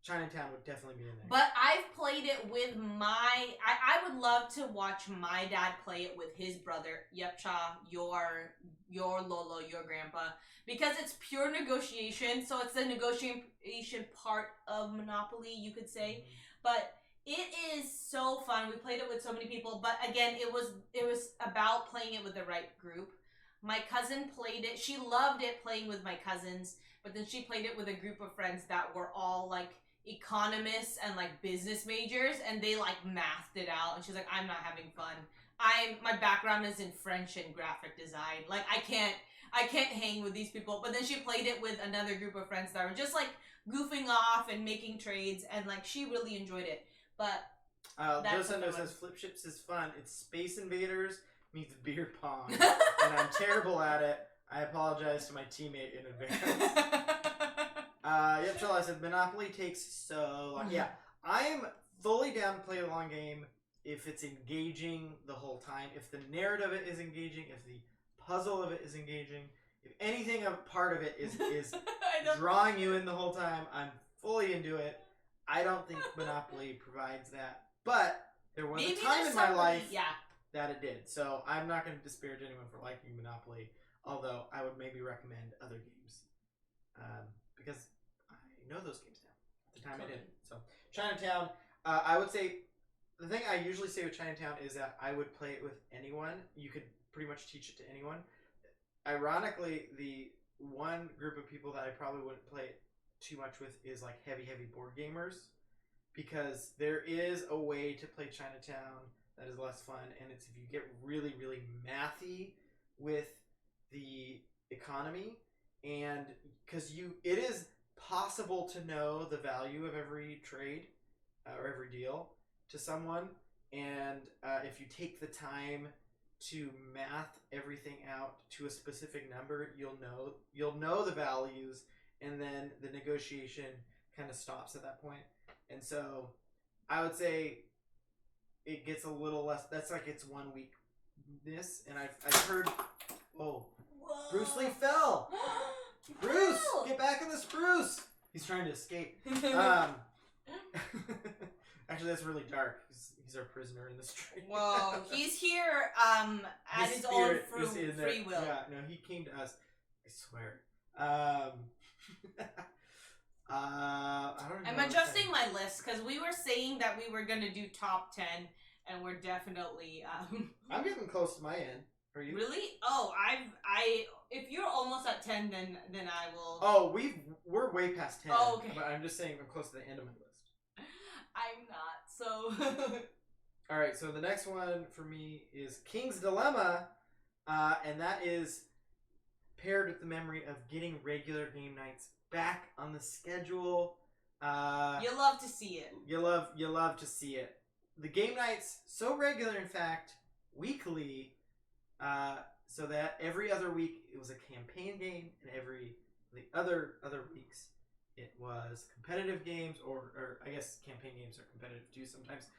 Chinatown would definitely be in there. But I've played it with I would love to watch my dad play it with his brother, Yepcha, your Lolo, your grandpa, because it's pure negotiation. So it's the negotiation part of Monopoly, you could say. But it is so fun. We played it with so many people. But again, it was about playing it with the right group. My cousin played it. She loved it playing with my cousins. But then she played it with a group of friends that were all economists and business majors, and they mathed it out, and she's like, I'm not having fun. My background is in French and graphic design. I can't hang with these people. But then she played it with another group of friends that were just goofing off and making trades, and she really enjoyed it. But Joseph says Flip Ships is fun. It's Space Invaders meets beer pong, and I'm terrible at it. I apologize to my teammate in advance. Yep, Charlie said Monopoly takes so long. Yeah, I am fully down to play a long game if it's engaging the whole time. If the narrative of it is engaging, if the puzzle of it is engaging, if anything a part of it is drawing you in the whole time, I'm fully into it. I don't think Monopoly provides that, but there was a time in my life that it did. So I'm not going to disparage anyone for liking Monopoly, although I would maybe recommend other games because I know those games now. At the time I did. So Chinatown, I would say the thing I usually say with Chinatown is that I would play it with anyone. You could pretty much teach it to anyone. ironically, the one group of people that I probably wouldn't play it too much with is like heavy board gamers, because there is a way to play Chinatown that is less fun, and it's if you get really mathy with the economy, and because it is possible to know the value of every trade or every deal to someone, and if you take the time to math everything out to a specific number, you'll know the values, and then the negotiation kind of stops at that point. And so I would say it gets a little less. That's like it's 1 weakness, and I've heard. Oh, whoa. Bruce Lee fell. Bruce, get back in the spruce. He's trying to escape. Actually, that's really dark. He's our prisoner in this train. Whoa, he's here at his own free will. Yeah, no, he came to us. I swear. I don't know. I'm adjusting my list because we were saying that we were gonna do top 10, and we're definitely. I'm getting close to my end. Are you? Really? Oh, if you're almost at 10, then I will. Oh, we're way past 10. Oh, okay. But I'm just saying I'm close to the end of my list. I'm not, so. All right, so the next one for me is King's Dilemma, and that is paired with the memory of getting regular game nights back on the schedule. You love to see it. You love to see it. The game nights so regular, in fact, weekly, so that every other week it was a campaign game, and the other weeks it was competitive games, or I guess campaign games are competitive too sometimes.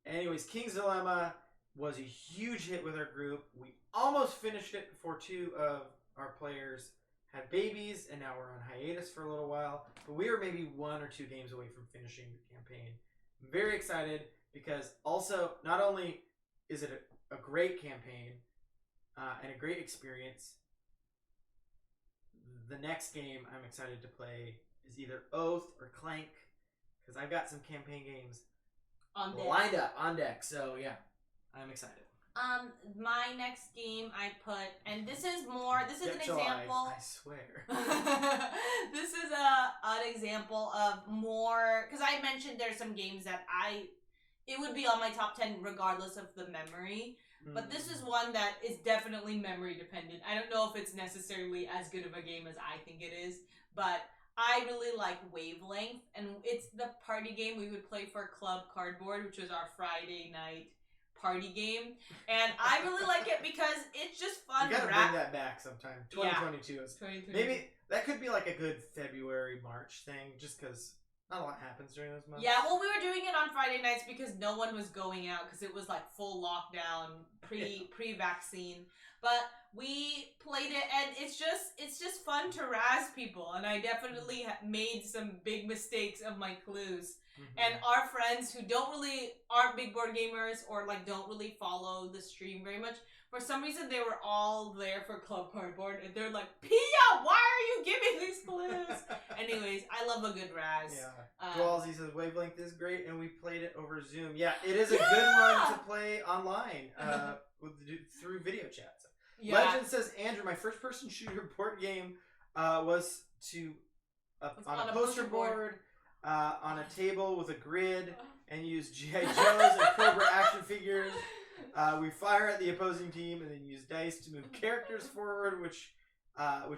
Anyways, King's Dilemma was a huge hit with our group. We almost finished it before 2 of our players had babies, and now we're on hiatus for a little while. But we were maybe 1 or 2 games away from finishing the campaign. I'm very excited because also not only is it a great campaign and a great experience, the next game I'm excited to play is either Oath or Clank, because I've got some campaign games lined up on deck. So yeah, I'm excited. My next game I put, and this is an example. I swear. This is an example of more, because I mentioned there's some games that it would be on my top 10 regardless of the memory. But this is one that is definitely memory dependent. I don't know if it's necessarily as good of a game as I think it is, but I really like Wavelength, and it's the party game we would play for Club Cardboard, which was our Friday night party game. And I really like it because it's just fun. You gotta bring that back sometime. 2022 is. Maybe that could be like a good February, March thing, just because not a lot happens during those months. Yeah, well, we were doing it on Friday nights because no one was going out because it was like full lockdown, pre-vaccine. But we played it, and it's just fun to razz people. And I definitely made some big mistakes of my clues. And our friends who aren't big board gamers or like don't really follow the stream very much, for some reason they were all there for Club Cardboard, and they're like, Pia, why are you giving these clues? Anyways, I love a good razz. Yeah. Dwalsy says Wavelength is great, and we played it over Zoom. Yeah, it is a good one to play online through video chat. So. Yeah. Legend says, Andrew, my first person shooter board game was on a poster board. On a table with a grid, and use G.I. Joes and Cobra action figures. We fire at the opposing team and then use dice to move characters forward, which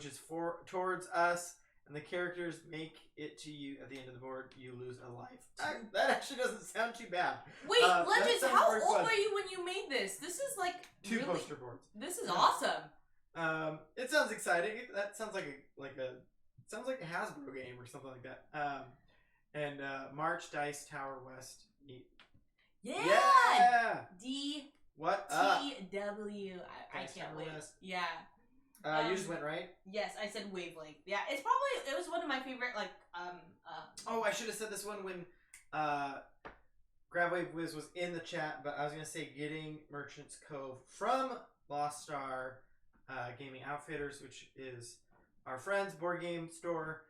is towards us, and the characters make it to you at the end of the board. You lose a life. That actually doesn't sound too bad. Wait, Legends, how old were you when you made this? This is like 2 poster boards. This is awesome. It sounds exciting. That sounds like a Hasbro game or something like that. And March Dice Tower West. Yeah. D. What? T-W. I can't wait. West. Yeah. You just went right. Yes, I said Wavelength. Yeah, it was one of my favorite Oh, I should have said this one when GrabWave Wiz was in the chat, but I was gonna say getting Merchant's Cove from Lost Star Gaming Outfitters, which is our friend's board game store.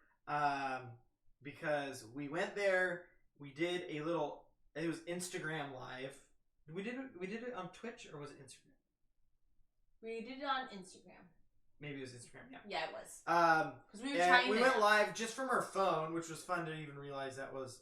Because we went there, we did it was Instagram Live. We did it on Twitch, or was it Instagram? We did it on Instagram. Maybe it was Instagram, yeah. Yeah, it was. Because we went live just from our phone, which was fun to even realize that was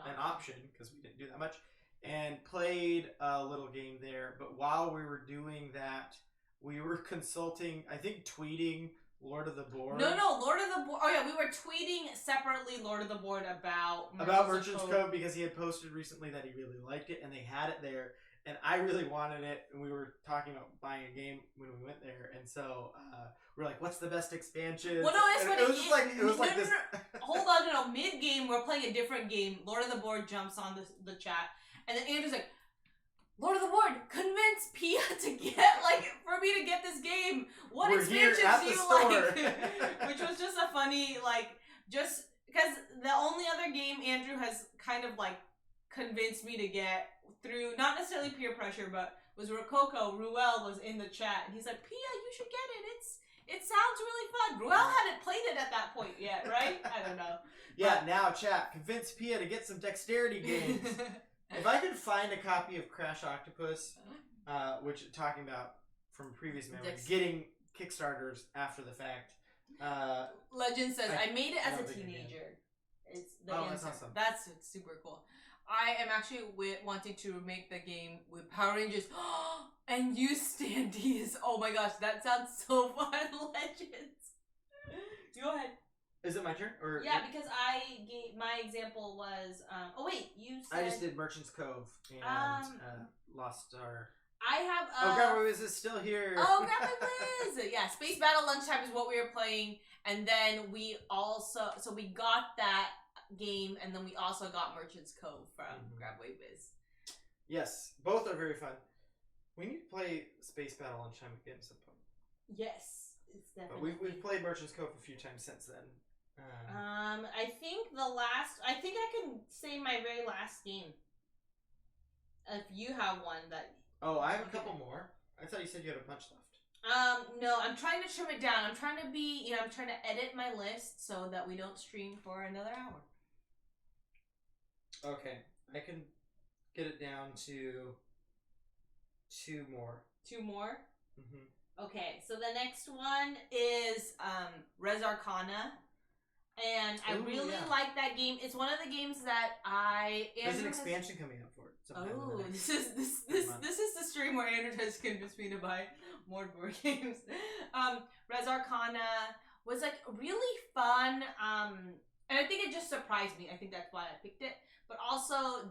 an option because we didn't do that much, and played a little game there. But while we were doing that, we were consulting, I think tweeting Lord of the Board. No, Lord of the Board. Oh yeah, we were tweeting separately Lord of the Board about Merchant's Cove because he had posted recently that he really liked it and they had it there. And I really wanted it, and we were talking about buying a game when we went there, and so we're like, "What's the best expansion?" Well, no, it's funny. It was like this. Hold on, no. Mid game, we're playing a different game. Lord of the Board jumps on the chat, and then Andrew's like, "Lord of the Board, convince Pia to get for me to get this game. What expansions do you like?" Which was just a funny just because the only other game Andrew has kind of convinced me to get through not necessarily peer pressure, but was Rococo. Ruel was in the chat, and he's like, "Pia, you should get it. It sounds really fun." Ruel hadn't played it at that point yet, right? I don't know. Yeah, now chat, convince Pia to get some dexterity games. If I could find a copy of Crash Octopus, which talking about from previous memories, getting Kickstarters after the fact. Legend says, I made it as a teenager. It's the answer. That's awesome. That's super cool. I am actually wanting to make the game with Power Rangers and use standees. Oh my gosh, that sounds so fun, Legends. Go ahead. Is it my turn? Or yeah, because I gave my example was. Oh wait, you said. I just did Merchant's Cove and Lost our. I have. Oh, Grandma Wiz is still here. Oh, Grandma Wiz! Yeah, Space Battle Lunchtime is what we were playing, and then we got that game, and then we also got Merchant's Cove from Grandma Wiz. Yes, both are very fun. We need to play Space Battle Lunchtime again at some point. Yes, it's definitely. But we've played Merchant's Cove a few times since then. I think I can say my very last game. If you have one that. Oh, I have a couple more. I thought you said you had a bunch left. No, I'm trying to trim it down. I'm trying to I'm trying to edit my list so that we don't stream for another hour. Okay, I can get it down to 2 more. 2 more? Mm-hmm. Okay, so the next one is Res Arcana. And I really like that game. It's one of the games that There's an expansion coming out for it. Oh, this is the stream where Andrew has convinced me to buy more board games. Res Arcana was really fun. And I think it just surprised me. I think that's why I picked it. But also,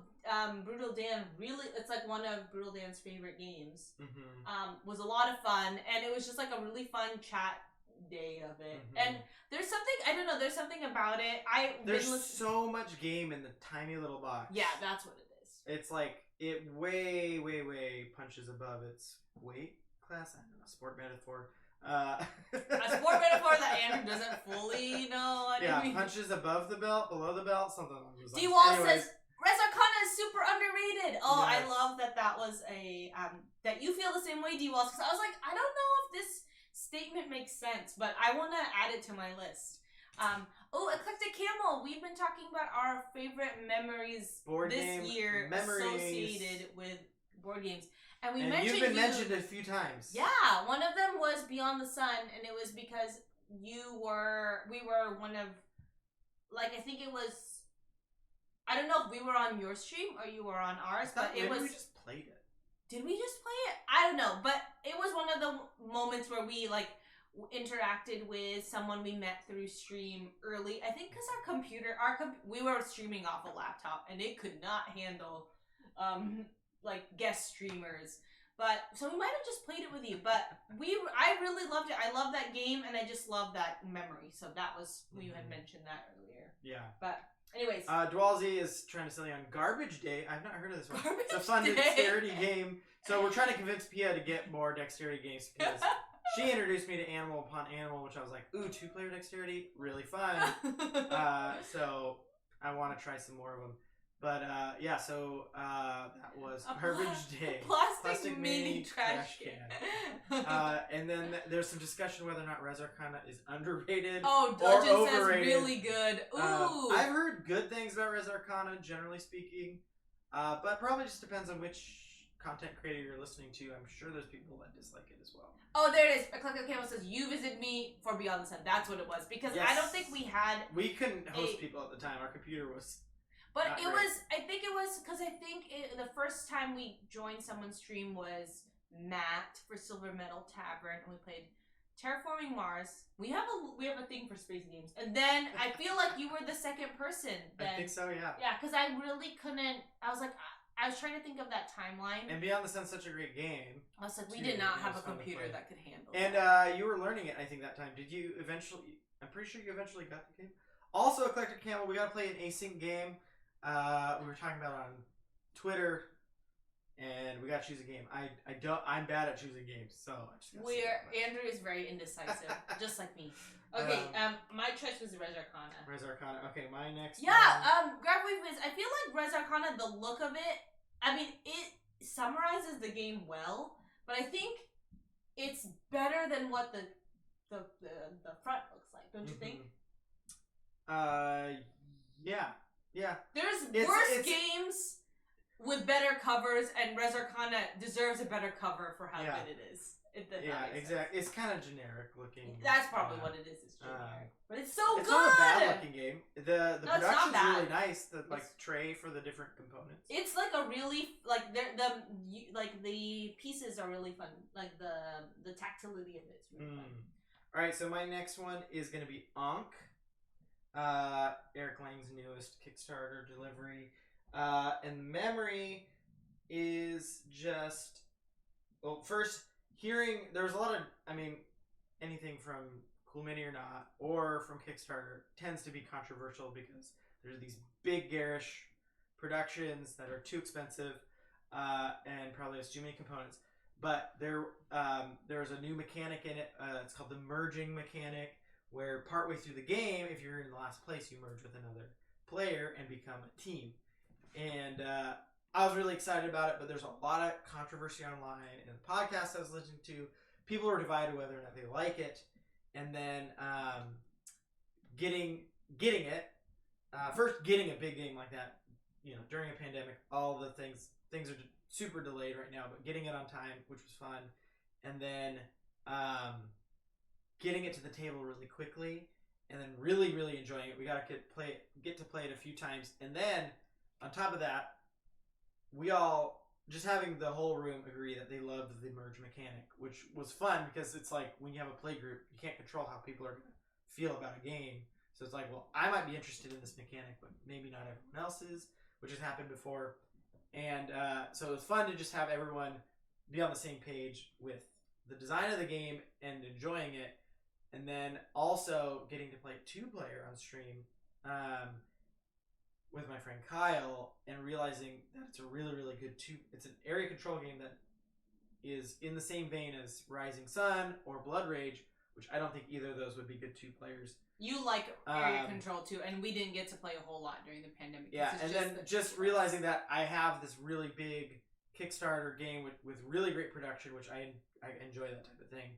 Brutal Dan it's one of Brutal Dan's favorite games. Mm-hmm. Was a lot of fun, and it was just a really fun chat day of it. Mm-hmm. And there's something about it. There's so much game in the tiny little box. Yeah, that's what it is. It's it way, way, way punches above its weight class. I don't know, sport metaphor. A sport metaphor that Andrew doesn't fully know what it means. Punches above the belt, below the belt, something along those lines. D-Wall says, Res Arcana is super underrated. Oh, yes. I love that was a, that you feel the same way, D-Wall, because I was like, I don't know if this statement makes sense, but I want to add it to my list. Eclectic Camel, we've been talking about our favorite memories this year associated with board games. And you've been mentioned a few times. Yeah, one of them was Beyond the Sun, and it was because we were one of, I think it was, I don't know if we were on your stream or you were on ours, but it was. We just played it. Did we just play it? I don't know, but it was one of the moments where we interacted with someone we met through stream early. I think because we were streaming off a laptop, and it could not handle guest streamers, but so we might have just played it with you, but I really loved it. I love that game, and I just love that memory, so that was you had mentioned that earlier. Yeah, but anyways, Dwalzy is trying to sell you on Garbage Day. I've not heard of this one. It's a fun dexterity game, so we're trying to convince Pia to get more dexterity games because she introduced me to Animal Upon Animal, which I was like, ooh, 2-player dexterity, really fun. So I want to try some more of them. But so that was Garbage Day. Plastic mini trash can. And then there's some discussion whether or not Res Arcana is underrated or overrated. Says really good. Ooh. I've heard good things about Res Arcana, generally speaking. But probably just depends on which content creator you're listening to, I'm sure there's people that dislike it as well. Oh, there it is. Eclectic Camel says, you visit me for Beyond the Sun. That's what it was. Because I don't think we had... We couldn't host people at the time. Our computer was... But it great. I think it was, because the first time we joined someone's stream was Matt for Silver Medal Tavern, and we played Terraforming Mars. We have a thing for space games. And then I feel like you were the second person. Then. I think so, yeah. Yeah, because I really couldn't... I was like... I was trying to think of that timeline. And Beyond the Sun's such a great game. I was like, we did not have a computer that could handle it. And you were learning it, I think, that time. Did you eventually... I'm pretty sure you eventually got the game. Also, Eclectic Camel, we got to play an async game. We were talking about it on Twitter, and we got to choose a game. I'm bad at choosing games, so I just got Andrew is very indecisive, just like me. Okay, my choice was Res Arcana. Res Arcana. Okay, my next. Yeah, Gravwave is. I feel like Res Arcana, the look of it. I mean, it summarizes the game well, but I think it's better than what the front looks like. Don't you think? Yeah. There's worse games with better covers, and Res Arcana deserves a better cover for how good it is. Exactly. It's kind of generic looking. That's probably what it is. It's generic, but it's so good. It's not a bad looking game. The production's really nice. The tray for the different components. It's like a really the pieces are really fun. Like the tactility of it's really fun. All right, so my next one is going to be Ankh. Eric Lang's newest Kickstarter delivery. And the memory is just... Well, first, there's a lot of... I mean, anything from Cool Mini or not, or from Kickstarter, tends to be controversial because there's these big, garish productions that are too expensive and probably has too many components. But there's a new mechanic in it. It's called the merging mechanic, where partway through the game, if you're in the last place, you merge with another player and become a team. And I was really excited about it, but there's a lot of controversy online. And the podcast I was listening to, people were divided whether or not they like it. And then getting it, first getting a big game like that, during a pandemic, all the things are super delayed right now, but getting it on time, which was fun. And then getting it to the table really quickly, and then really, really enjoying it. We got to get to play it a few times. And then, on top of that, we all, just having the whole room agree that they loved the merge mechanic, which was fun because it's like when you have a play group, you can't control how people are going to feel about a game. So it's like, well, I might be interested in this mechanic, but maybe not everyone else is, which has happened before. And so it was fun to just have everyone be on the same page with the design of the game and enjoying it. And then also getting to play 2-player on stream with my friend Kyle, and realizing that it's a really, really good it's an area control game that is in the same vein as Rising Sun or Blood Rage, which I don't think either of those would be good 2 players. You like area control too, and we didn't get to play a whole lot during the pandemic. Yeah, and then just realizing that I have this really big Kickstarter game with really great production, which I enjoy that type of thing.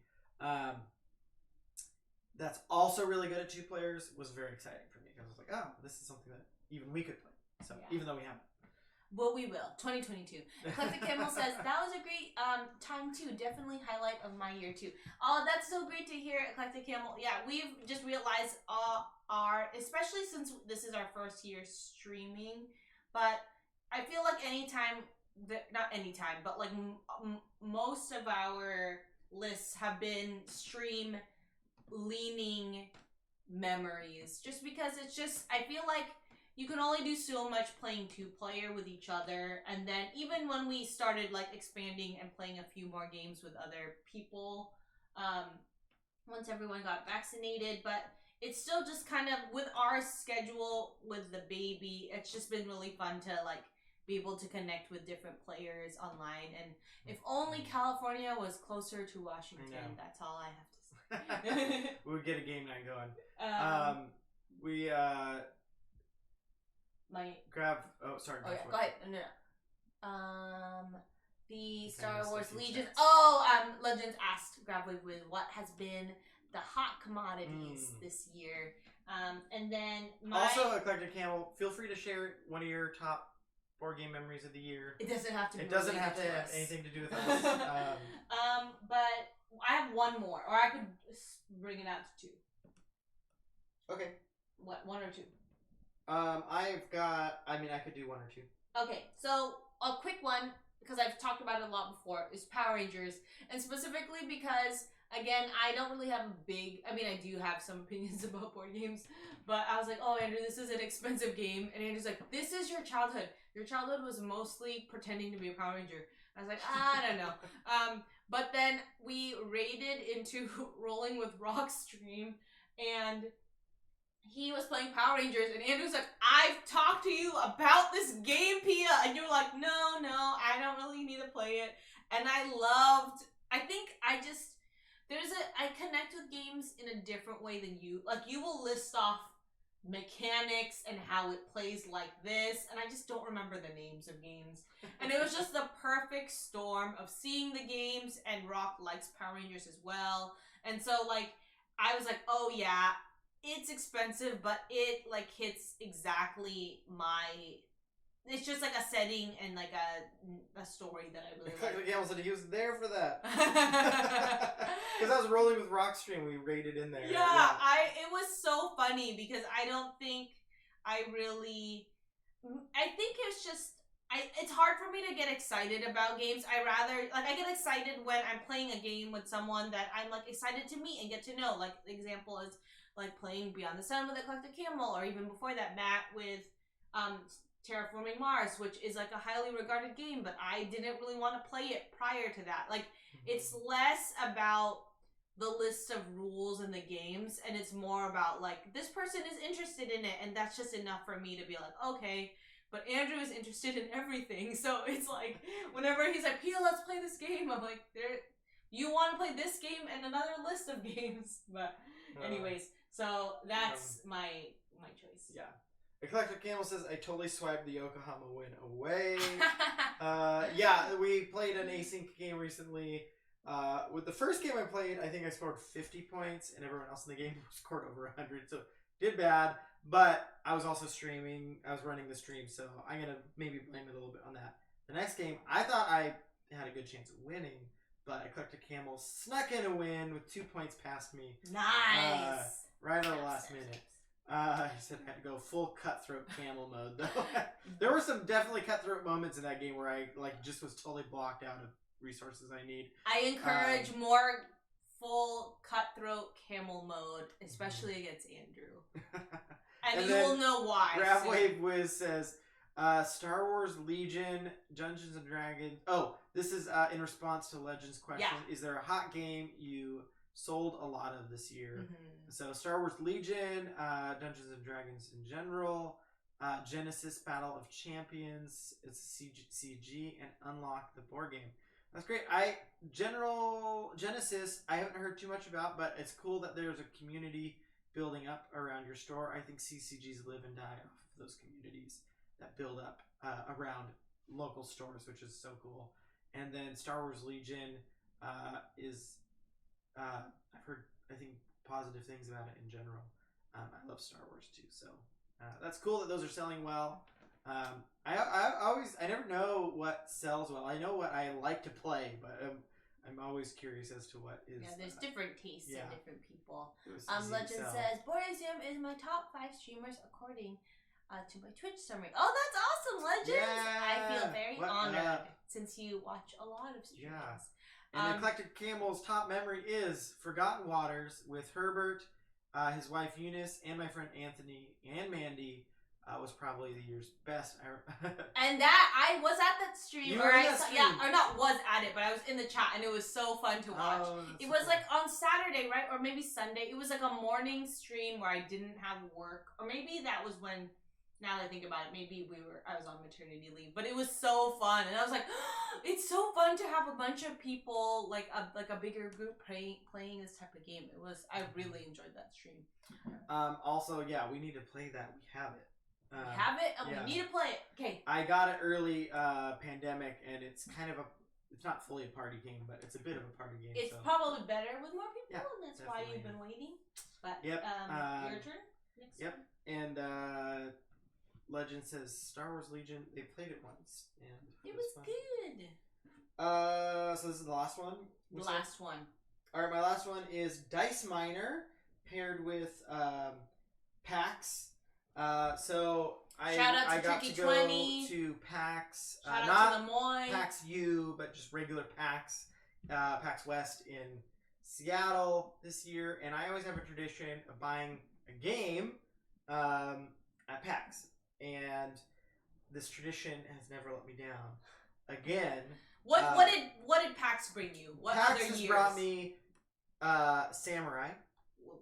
That's also really good at 2 players was very exciting for me, because I was like, oh, this is something that even we could play. So even though we haven't. Well, we will. 2022. Eclectic Camel says, that was a great time too. Definitely highlight of my year too. Oh, that's so great to hear, Eclectic Camel. Yeah, we've just realized especially since this is our first year streaming, but I feel like but like most of our lists have been stream leaning memories, just because it's just, I feel like you can only do so much playing 2-player with each other. And then even when we started like expanding and playing a few more games with other people, once everyone got vaccinated, but it's still just kind of with our schedule with the baby, it's just been really fun to like be able to connect with different players online. And if only California was closer to Washington, that's all I have to say. We would get a game night going. Grab. Oh, sorry. Oh, yeah, go ahead. No. The Star Wars Legion. Legends asked Gravwave with what has been the hot commodities this year. And then also, Eclectic Camel, feel free to share one of your top board game memories of the year. It doesn't have to. It doesn't have to have anything to do with us. But I have one more, or I could bring it out to 2. Okay. What, 1 or 2? I've got. I mean, I could do 1 or 2. Okay, so a quick one, because I've talked about it a lot before, is Power Rangers, and specifically because, again, I don't really have a big. I mean, I do have some opinions about board games, but I was like, oh, Andrew, this is an expensive game, and Andrew's like, this is your childhood. Your childhood was mostly pretending to be a Power Ranger. I was like, I don't know. But then we raided into Rolling with Rock stream, and he was playing Power Rangers, and Andrew's like, I've talked to you about this game, Pia, and you're like, no, I don't really need to play it. And I connect with games in a different way than you. Like, you will list off mechanics and how it plays like this, and I just don't remember the names of games. And it was just the perfect storm of seeing the games, and Rock likes Power Rangers as well. And so, like, I was like, oh yeah, it's expensive, but it, like, hits exactly my... It's just, like, a setting and, like, a story that I really like. Gamble said he was there for that. Because I was Rolling with Rock stream, we raided in there. Yeah, it was so funny, because I don't think I really... I think it's just... it's hard for me to get excited about games. I get excited when I'm playing a game with someone that I'm, like, excited to meet and get to know. Like, the example is, like, playing Beyond the Sun with a Collected Camel, or even before that, Matt with Terraforming Mars, which is, like, a highly regarded game, but I didn't really want to play it prior to that. Like, it's less about the list of rules in the games, and it's more about, like, this person is interested in it, and that's just enough for me to be like, okay. But Andrew is interested in everything, so it's like, whenever he's like, Pia, let's play this game, I'm like, you want to play this game and another list of games. But anyways, so that's my choice. Yeah. The Collector Camel says, I totally swiped the Yokohama win away. Yeah, we played an async game recently. With the first game I played, I think I scored 50 points, and everyone else in the game scored over 100, so did bad. But I was also streaming. I was running the stream, so I'm going to maybe blame it a little bit on that. The next game, I thought I had a good chance of winning, but I Collected Camel snuck in a win with 2 points past me. Nice! Right at the last minute. He said I had to go full cutthroat camel mode, though. There were some definitely cutthroat moments in that game where I just was totally blocked out of resources I need. I encourage more full cutthroat camel mode, especially against Andrew. And you will know why. Gravwave Wiz says, Star Wars Legion, Dungeons and Dragons. Oh, this is in response to Legends' question. Yeah. Is there a hot game you sold a lot of this year? So Star Wars Legion, Dungeons and Dragons in general, Genesis Battle of Champions, it's CG, and Unlock the board game. That's great. Genesis, I haven't heard too much about, but it's cool that there's a community building up around your store. I think CCGs live and die off of those communities that build up around local stores, which is so cool. And then Star Wars Legion is, I've heard, I think, positive things about it in general. I love Star Wars too, so that's cool that those are selling well. I never know what sells well. I know what I like to play, but I'm always curious as to what is. Yeah, there's different tastes in different people. Legend says, Boreasium is my top 5 streamers according to my Twitch summary. Oh, that's awesome, Legend! Yeah. I feel very honored since you watch a lot of streams. Yeah. And the Collected Camel's top memory is Forgotten Waters with Herbert, his wife Eunice, and my friend Anthony and Mandy. Was probably the year's best. And that, I was at that stream. You were at that stream. Yeah, or not was at it, but I was in the chat, and it was so fun to watch. It was like on Saturday, right? Or maybe Sunday. It was like a morning stream where I didn't have work. Or maybe that was when, now that I think about it, maybe I was on maternity leave. But it was so fun. And I was like, it's so fun to have a bunch of people, like a bigger group playing this type of game. I really enjoyed that stream. Also, yeah, we need to play that. We have it. We have it, and we need to play it. Okay. I got it early pandemic, and it's kind of it's not fully a party game, but it's a bit of a party game. It's probably better with more people, and that's why you've been waiting. But your turn next turn. And Legend says Star Wars Legion. They played it once, and it was good. So this is the last one. The last one. All right, my last one is Dice Miner paired with PAX. So Shout out to I got Tricky to go 20. to PAX. Shout out not to Lemoyne. PAX U, but just regular PAX. PAX West in Seattle this year, and I always have a tradition of buying a game at PAX, and this tradition has never let me down. Again, what did PAX bring you? What PAX other has years? brought me Samurai.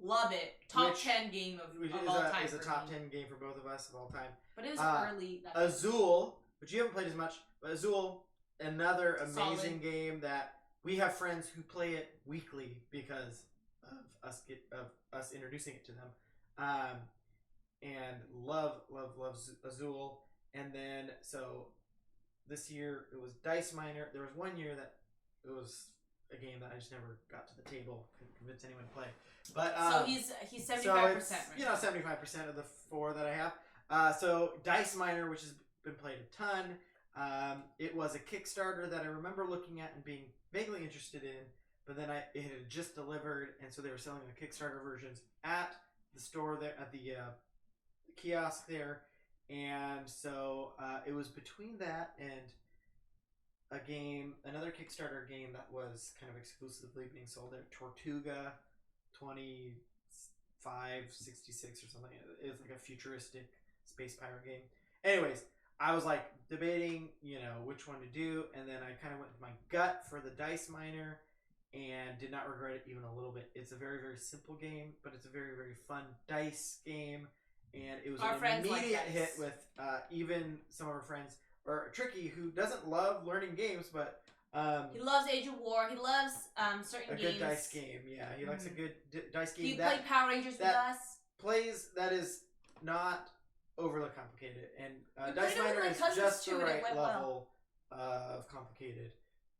Love it. Top 10 game of all time. Is a top 10 game for both of us of all time. But it was early. Azul, which you haven't played as much, but Azul, another amazing game that we have friends who play it weekly because of us introducing it to them. And love Azul. And then so this year it was Dice Miner. There was one year that it was a game that I just never got to the table, couldn't convince anyone to play. But so he's 75%. So it's, 75% of the 4 that I have. So Dice Miner, which has been played a ton. It was a Kickstarter that I remember looking at and being vaguely interested in, but then it had just delivered, and so they were selling the Kickstarter versions at the store there, at the kiosk there, and so it was between that and another Kickstarter game that was kind of exclusively being sold there, Tortuga 2566 or something. It's like a futuristic space pirate game. Anyways, I was like debating, which one to do, and then I kind of went with my gut for the Dice Miner and did not regret it even a little bit. It's a very, very simple game, but it's a very, very fun dice game, and it was an immediate hit with even some of our friends, or Tricky, who doesn't love learning games, but he loves Age of War. He loves certain games. A good dice game, yeah. He likes a good dice game. He played Power Rangers with us. That is not overly complicated, and Dice Miner is just the right level of complicated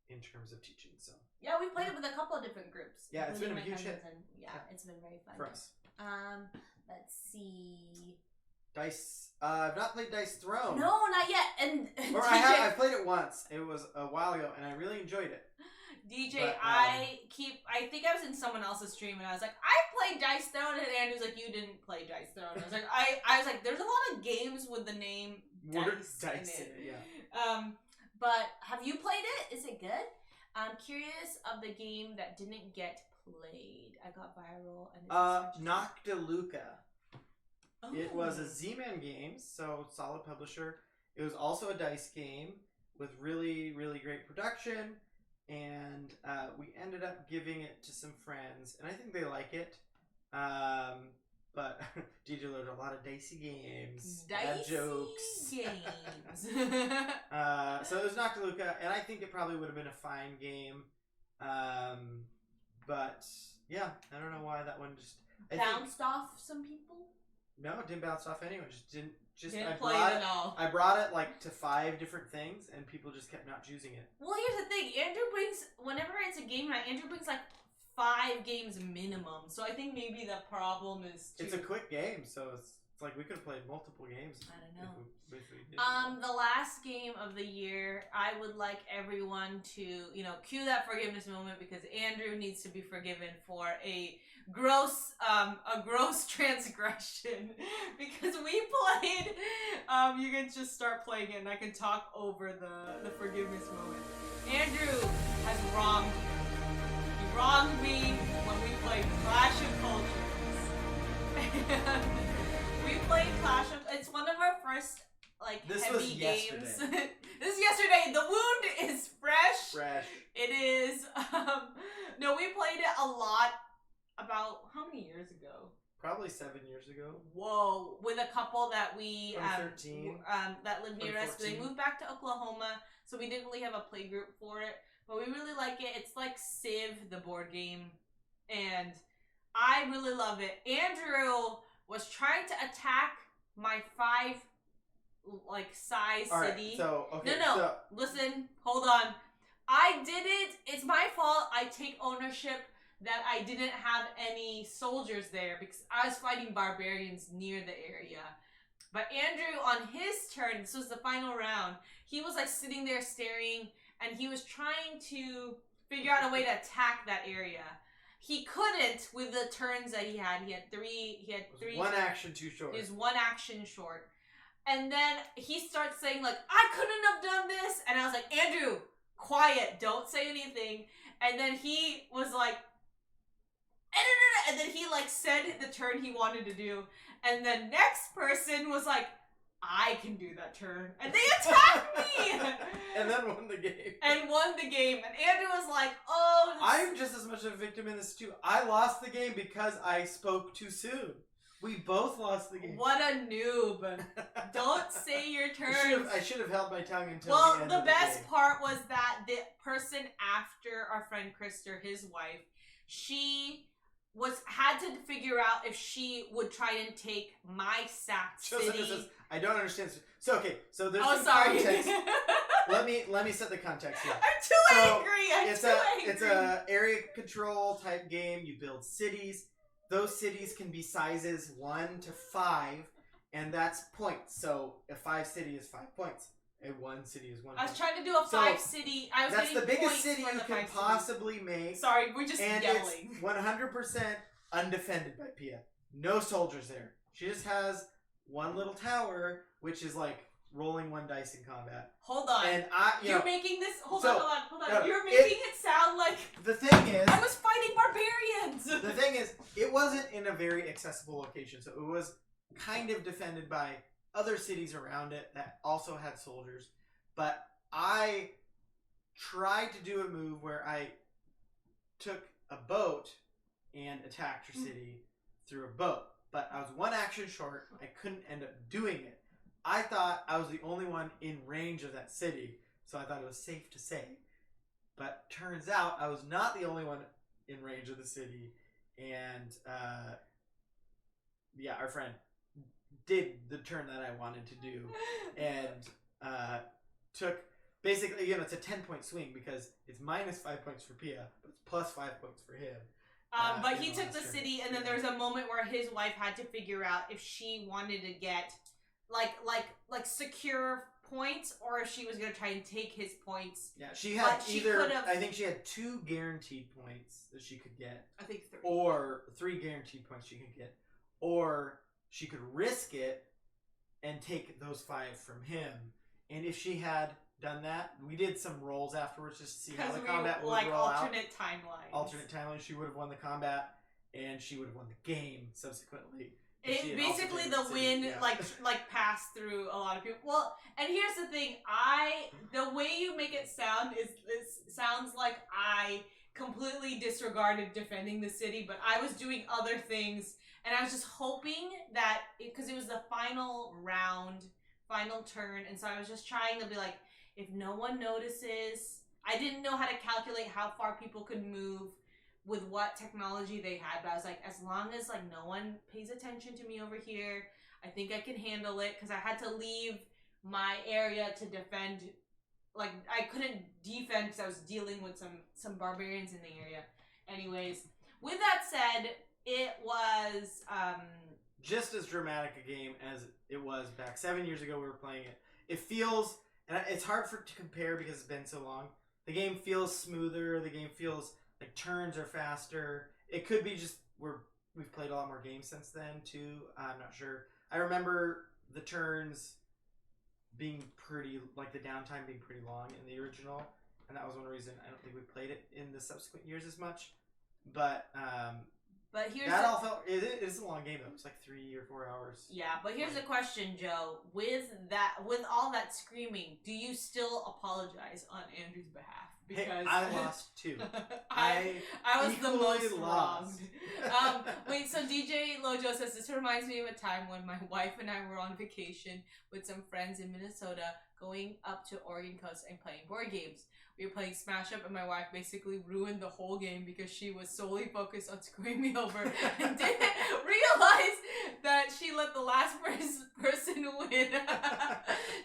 in terms of teaching. So yeah, we played it with a couple of different groups. Yeah, it's been a huge hit. It's been very fun for us. Let's see. Dice. I've not played Dice Throne. No, not yet. And or DJ, I played it once. It was a while ago, and I really enjoyed it. DJ, but, I think I was in someone else's stream, and I was like, I played Dice Throne, and Andrew's like, you didn't play Dice Throne. I was like, I was like, there's a lot of games with the name Dice in it. Yeah. But have you played it? Is it good? I'm curious of the game that didn't get played. I got viral. And Noctiluca. Oh. It was a Z-Man game, so solid publisher. It was also a dice game with really, really great production, and we ended up giving it to some friends, and I think they like it. But DJ learned a lot of dicey games, jokes, games. So it was Noctiluca, and I think it probably would have been a fine game. But yeah, I don't know why that one just bounced off some people. No, it didn't bounce off anyone. Didn't I play it at all. I brought it like to 5 different things, and people just kept not choosing it. Well, here's the thing. Andrew brings, whenever it's a game night, Andrew brings like 5 games minimum. So I think maybe the problem is it's a quick game, so it's like we could have played multiple games. I don't know. If we did the last game of the year, I would like everyone to, cue that forgiveness moment, because Andrew needs to be forgiven for a gross transgression, because we played you can just start playing it and I can talk over the forgiveness moment. Andrew has wronged me. He wronged me when we played Clash of Cultures. We played Clash of, it's one of our first heavy games. This is yesterday. The wound is fresh. It is no, we played it a lot. About how many years ago? Probably 7 years ago. Whoa! With a couple that we 13. That lived near us. They moved back to Oklahoma, so we didn't really have a play group for it. But we really like it. It's like Civ, the board game, and I really love it. Andrew was trying to attack my 5 size city. Right, so okay. No. Listen, hold on. I did it. It's my fault. I take ownership that I didn't have any soldiers there because I was fighting barbarians near the area. But Andrew, on his turn, this was the final round, he was like sitting there staring, and he was trying to figure out a way to attack that area. He couldn't with the turns that he had. He had three. One action too short. He was one action short. And then he starts saying, like, I couldn't have done this. And I was like, Andrew, quiet. Don't say anything. And then he was like, and then he, like, said the turn he wanted to do. And the next person was like, I can do that turn. And they attacked me! And then won the game. And Andrew was like, oh... I'm just as much a victim in this, too. I lost the game because I spoke too soon. We both lost the game. What a noob. Don't say your turn. I should have held my tongue until the end the of best part was that the person after our friend Krister, his wife, she... had to figure out if she would try and take my sacked city. I don't understand. So there's context. let me set the context here. I'm too angry. It's a area control type game. You build cities. Those cities can be sizes 1 to 5, and that's points. So a 5 city is 5 points. A 1 city is 1 point. I was trying to do a 5 city. That's the biggest city you can possibly make. Sorry, we're just and yelling. It's 100% undefended by Pia. No soldiers there. She just has one little tower, which is like rolling 1 dice in combat. Hold on. And you're making this. Hold on. You're making it sound like the thing is I was fighting barbarians. The thing is, it wasn't in a very accessible location, so it was kind of defended by other cities around it that also had soldiers. But I tried to do a move where I took a boat and attacked your city through a boat. But I was 1 action short. I couldn't end up doing it. I thought I was the only one in range of that city, so I thought it was safe to say. But turns out I was not the only one in range of the city, and our friend did the turn that I wanted to do, and took basically, it's a 10-point swing because it's minus 5 points for Pia, but it's plus 5 points for him. But he took the city, and then there's a moment where his wife had to figure out if she wanted to get like secure points, or if she was gonna try and take his points. Yeah, she had I think she had 2 guaranteed points that she could get. I think 3. Or 3 guaranteed points she could get. Or she could risk it and take those 5 from him. And if she had done that, we did some rolls afterwards just to see how the combat would roll out. Alternate timelines. She would have won the combat, and she would have won the game subsequently. It basically the win like passed through a lot of people. Well, and here's the thing, the way you make it sound is sounds like I completely disregarded defending the city, but I was doing other things, and I was just hoping that because it was the final round, final turn, and so I was just trying to be like, if no one notices, I didn't know how to calculate how far people could move with what technology they had, but I was like, as long as like no one pays attention to me over here, I think I can handle it, because I had to leave my area to defend. Like, I couldn't defend because I was dealing with some barbarians in the area. Anyways, with that said, it was just as dramatic a game as it was back 7 years ago. We were playing it. It feels, and it's hard to compare because it's been so long. The game feels smoother. The game feels like turns are faster. It could be just we've played a lot more games since then too. I'm not sure. I remember the turns being pretty, like the downtime being pretty long in the original, and that was one reason I don't think we played it in the subsequent years as much. But here's that all felt it is a long game though. It's like 3 or 4 hours. Yeah, but here's the question, Joe. With all that screaming, do you still apologize on Andrew's behalf? Because I lost too. I was the most wronged. Wait, so DJ Lojo says, this reminds me of a time when my wife and I were on vacation with some friends in Minnesota, going up to Oregon Coast and playing board games. we were playing Smash Up, and my wife basically ruined the whole game because she was solely focused on screwing me over and didn't realize that she let the last person win.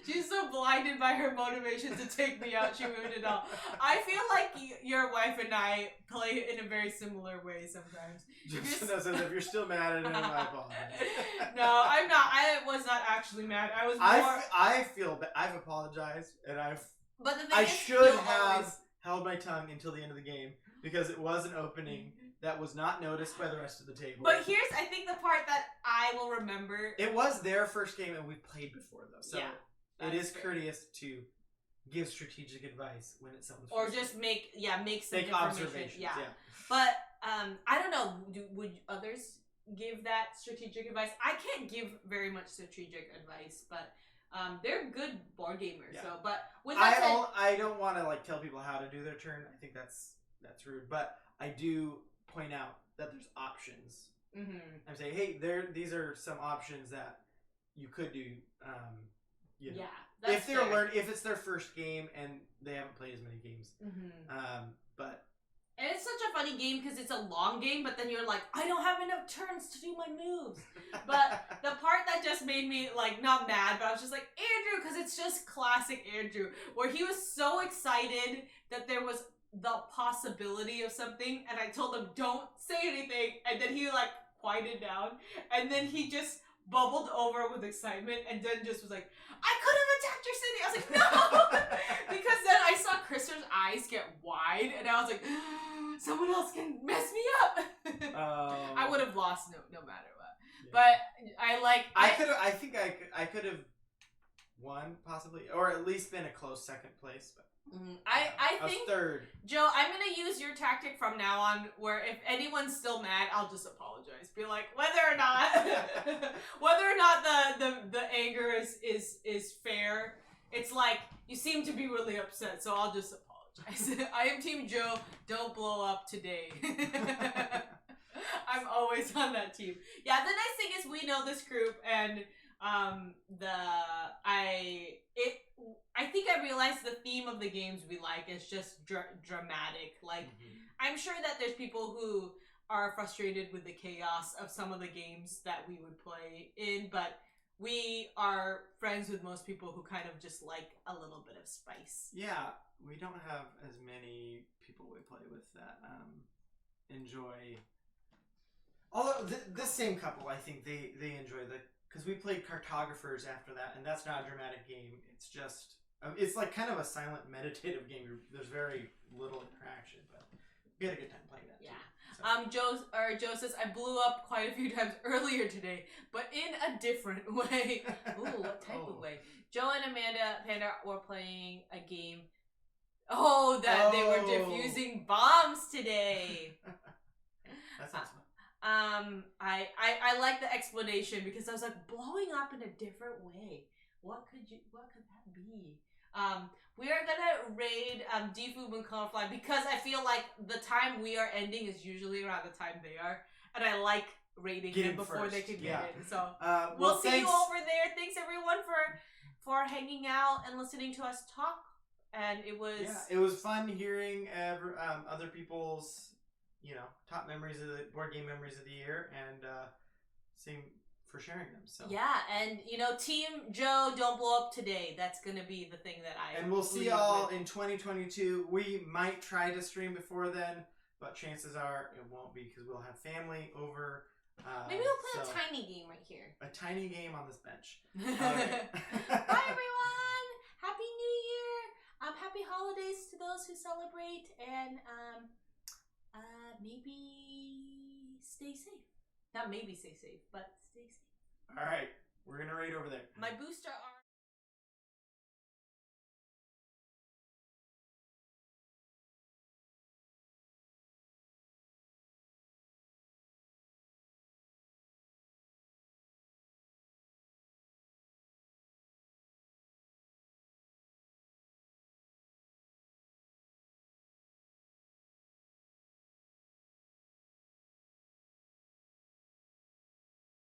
She's so blinded by her motivation to take me out, she ruined it all. I feel like your wife and I play in a very similar way sometimes. If you're still mad at him, I apologize. No, I'm not. I was not actually mad. I was more... I feel bad. I've apologized, and But the thing I is, should have held my tongue until the end of the game because it was an opening that was not noticed by the rest of the table. But here's, I think, the part that I will remember. It was their first game, and we played before, though. So yeah, it is courteous to give strategic advice when it's someone's or first just game. make some Make observations. Yeah. But I don't know. Would others give that strategic advice? I can't give very much strategic advice, but they're good board gamers. Yeah. So, but with that said, I don't want to like tell people how to do their turn. I think that's rude. But I do point out that there's options. Mm-hmm. I'm saying, hey, these are some options that you could do. You know, yeah, that's if they're if it's their first game and they haven't played as many games. Mm-hmm. But. And it's such a funny game because it's a long game, but then you're like, I don't have enough turns to do my moves. But the part that just made me, like, not mad, but I was just like, Andrew, because it's just classic Andrew, where he was so excited that there was the possibility of something, and I told him, don't say anything, and then he, like, quieted down, and then he just bubbled over with excitement, and then just was like, I could have attacked your city. I was like, no! Because then I saw Krister's eyes get wide, and I was like, someone else can mess me up. I would have lost no matter what. Yeah. But I think I could have won possibly, or at least been a close second place. But I think third. Joe, I'm gonna use your tactic from now on, where if anyone's still mad, I'll just apologize. Be like, whether or not the anger is fair. It's like you seem to be really upset, so I'll just apologize. I am Team Joe. Don't blow up today. I'm always on that team. Yeah, the nice thing is we know this group, and I think I realized the theme of the games we like is just dramatic. Like, I'm sure that there's people who are frustrated with the chaos of some of the games that we would play in, but we are friends with most people who kind of just like a little bit of spice. Yeah, we don't have as many people we play with that enjoy. Although this same couple, I think they enjoy because we played Cartographers after that, and that's not a dramatic game. It's just it's like kind of a silent meditative game. There's very little interaction, but we had a good time playing that. Yeah. Too, so. Joe says, I blew up quite a few times earlier today, but in a different way. Ooh, what type of way? Joe and Panda were playing a game. They were defusing bombs today. That sounds fun. I like the explanation because I was like, blowing up in a different way. What could that be? We are gonna raid Defu and Colorfly because I feel like the time we are ending is usually around the time they are, and I like raiding them before they can get in. So we'll see you over there. Thanks everyone for hanging out and listening to us talk. And it was fun hearing other people's top memories of the board game memories of the year and seeing for sharing them. So yeah, and Team Joe, don't blow up today. That's gonna be the thing that And we'll see y'all in 2022. We might try to stream before then, but chances are it won't be because we'll have family over. Maybe we'll play a tiny game right here. A tiny game on this bench. Bye everyone! Happy New Year! Happy holidays to those who celebrate, and maybe stay safe. Not maybe stay safe, but stay safe. All right, we're gonna raid over there. My booster arm.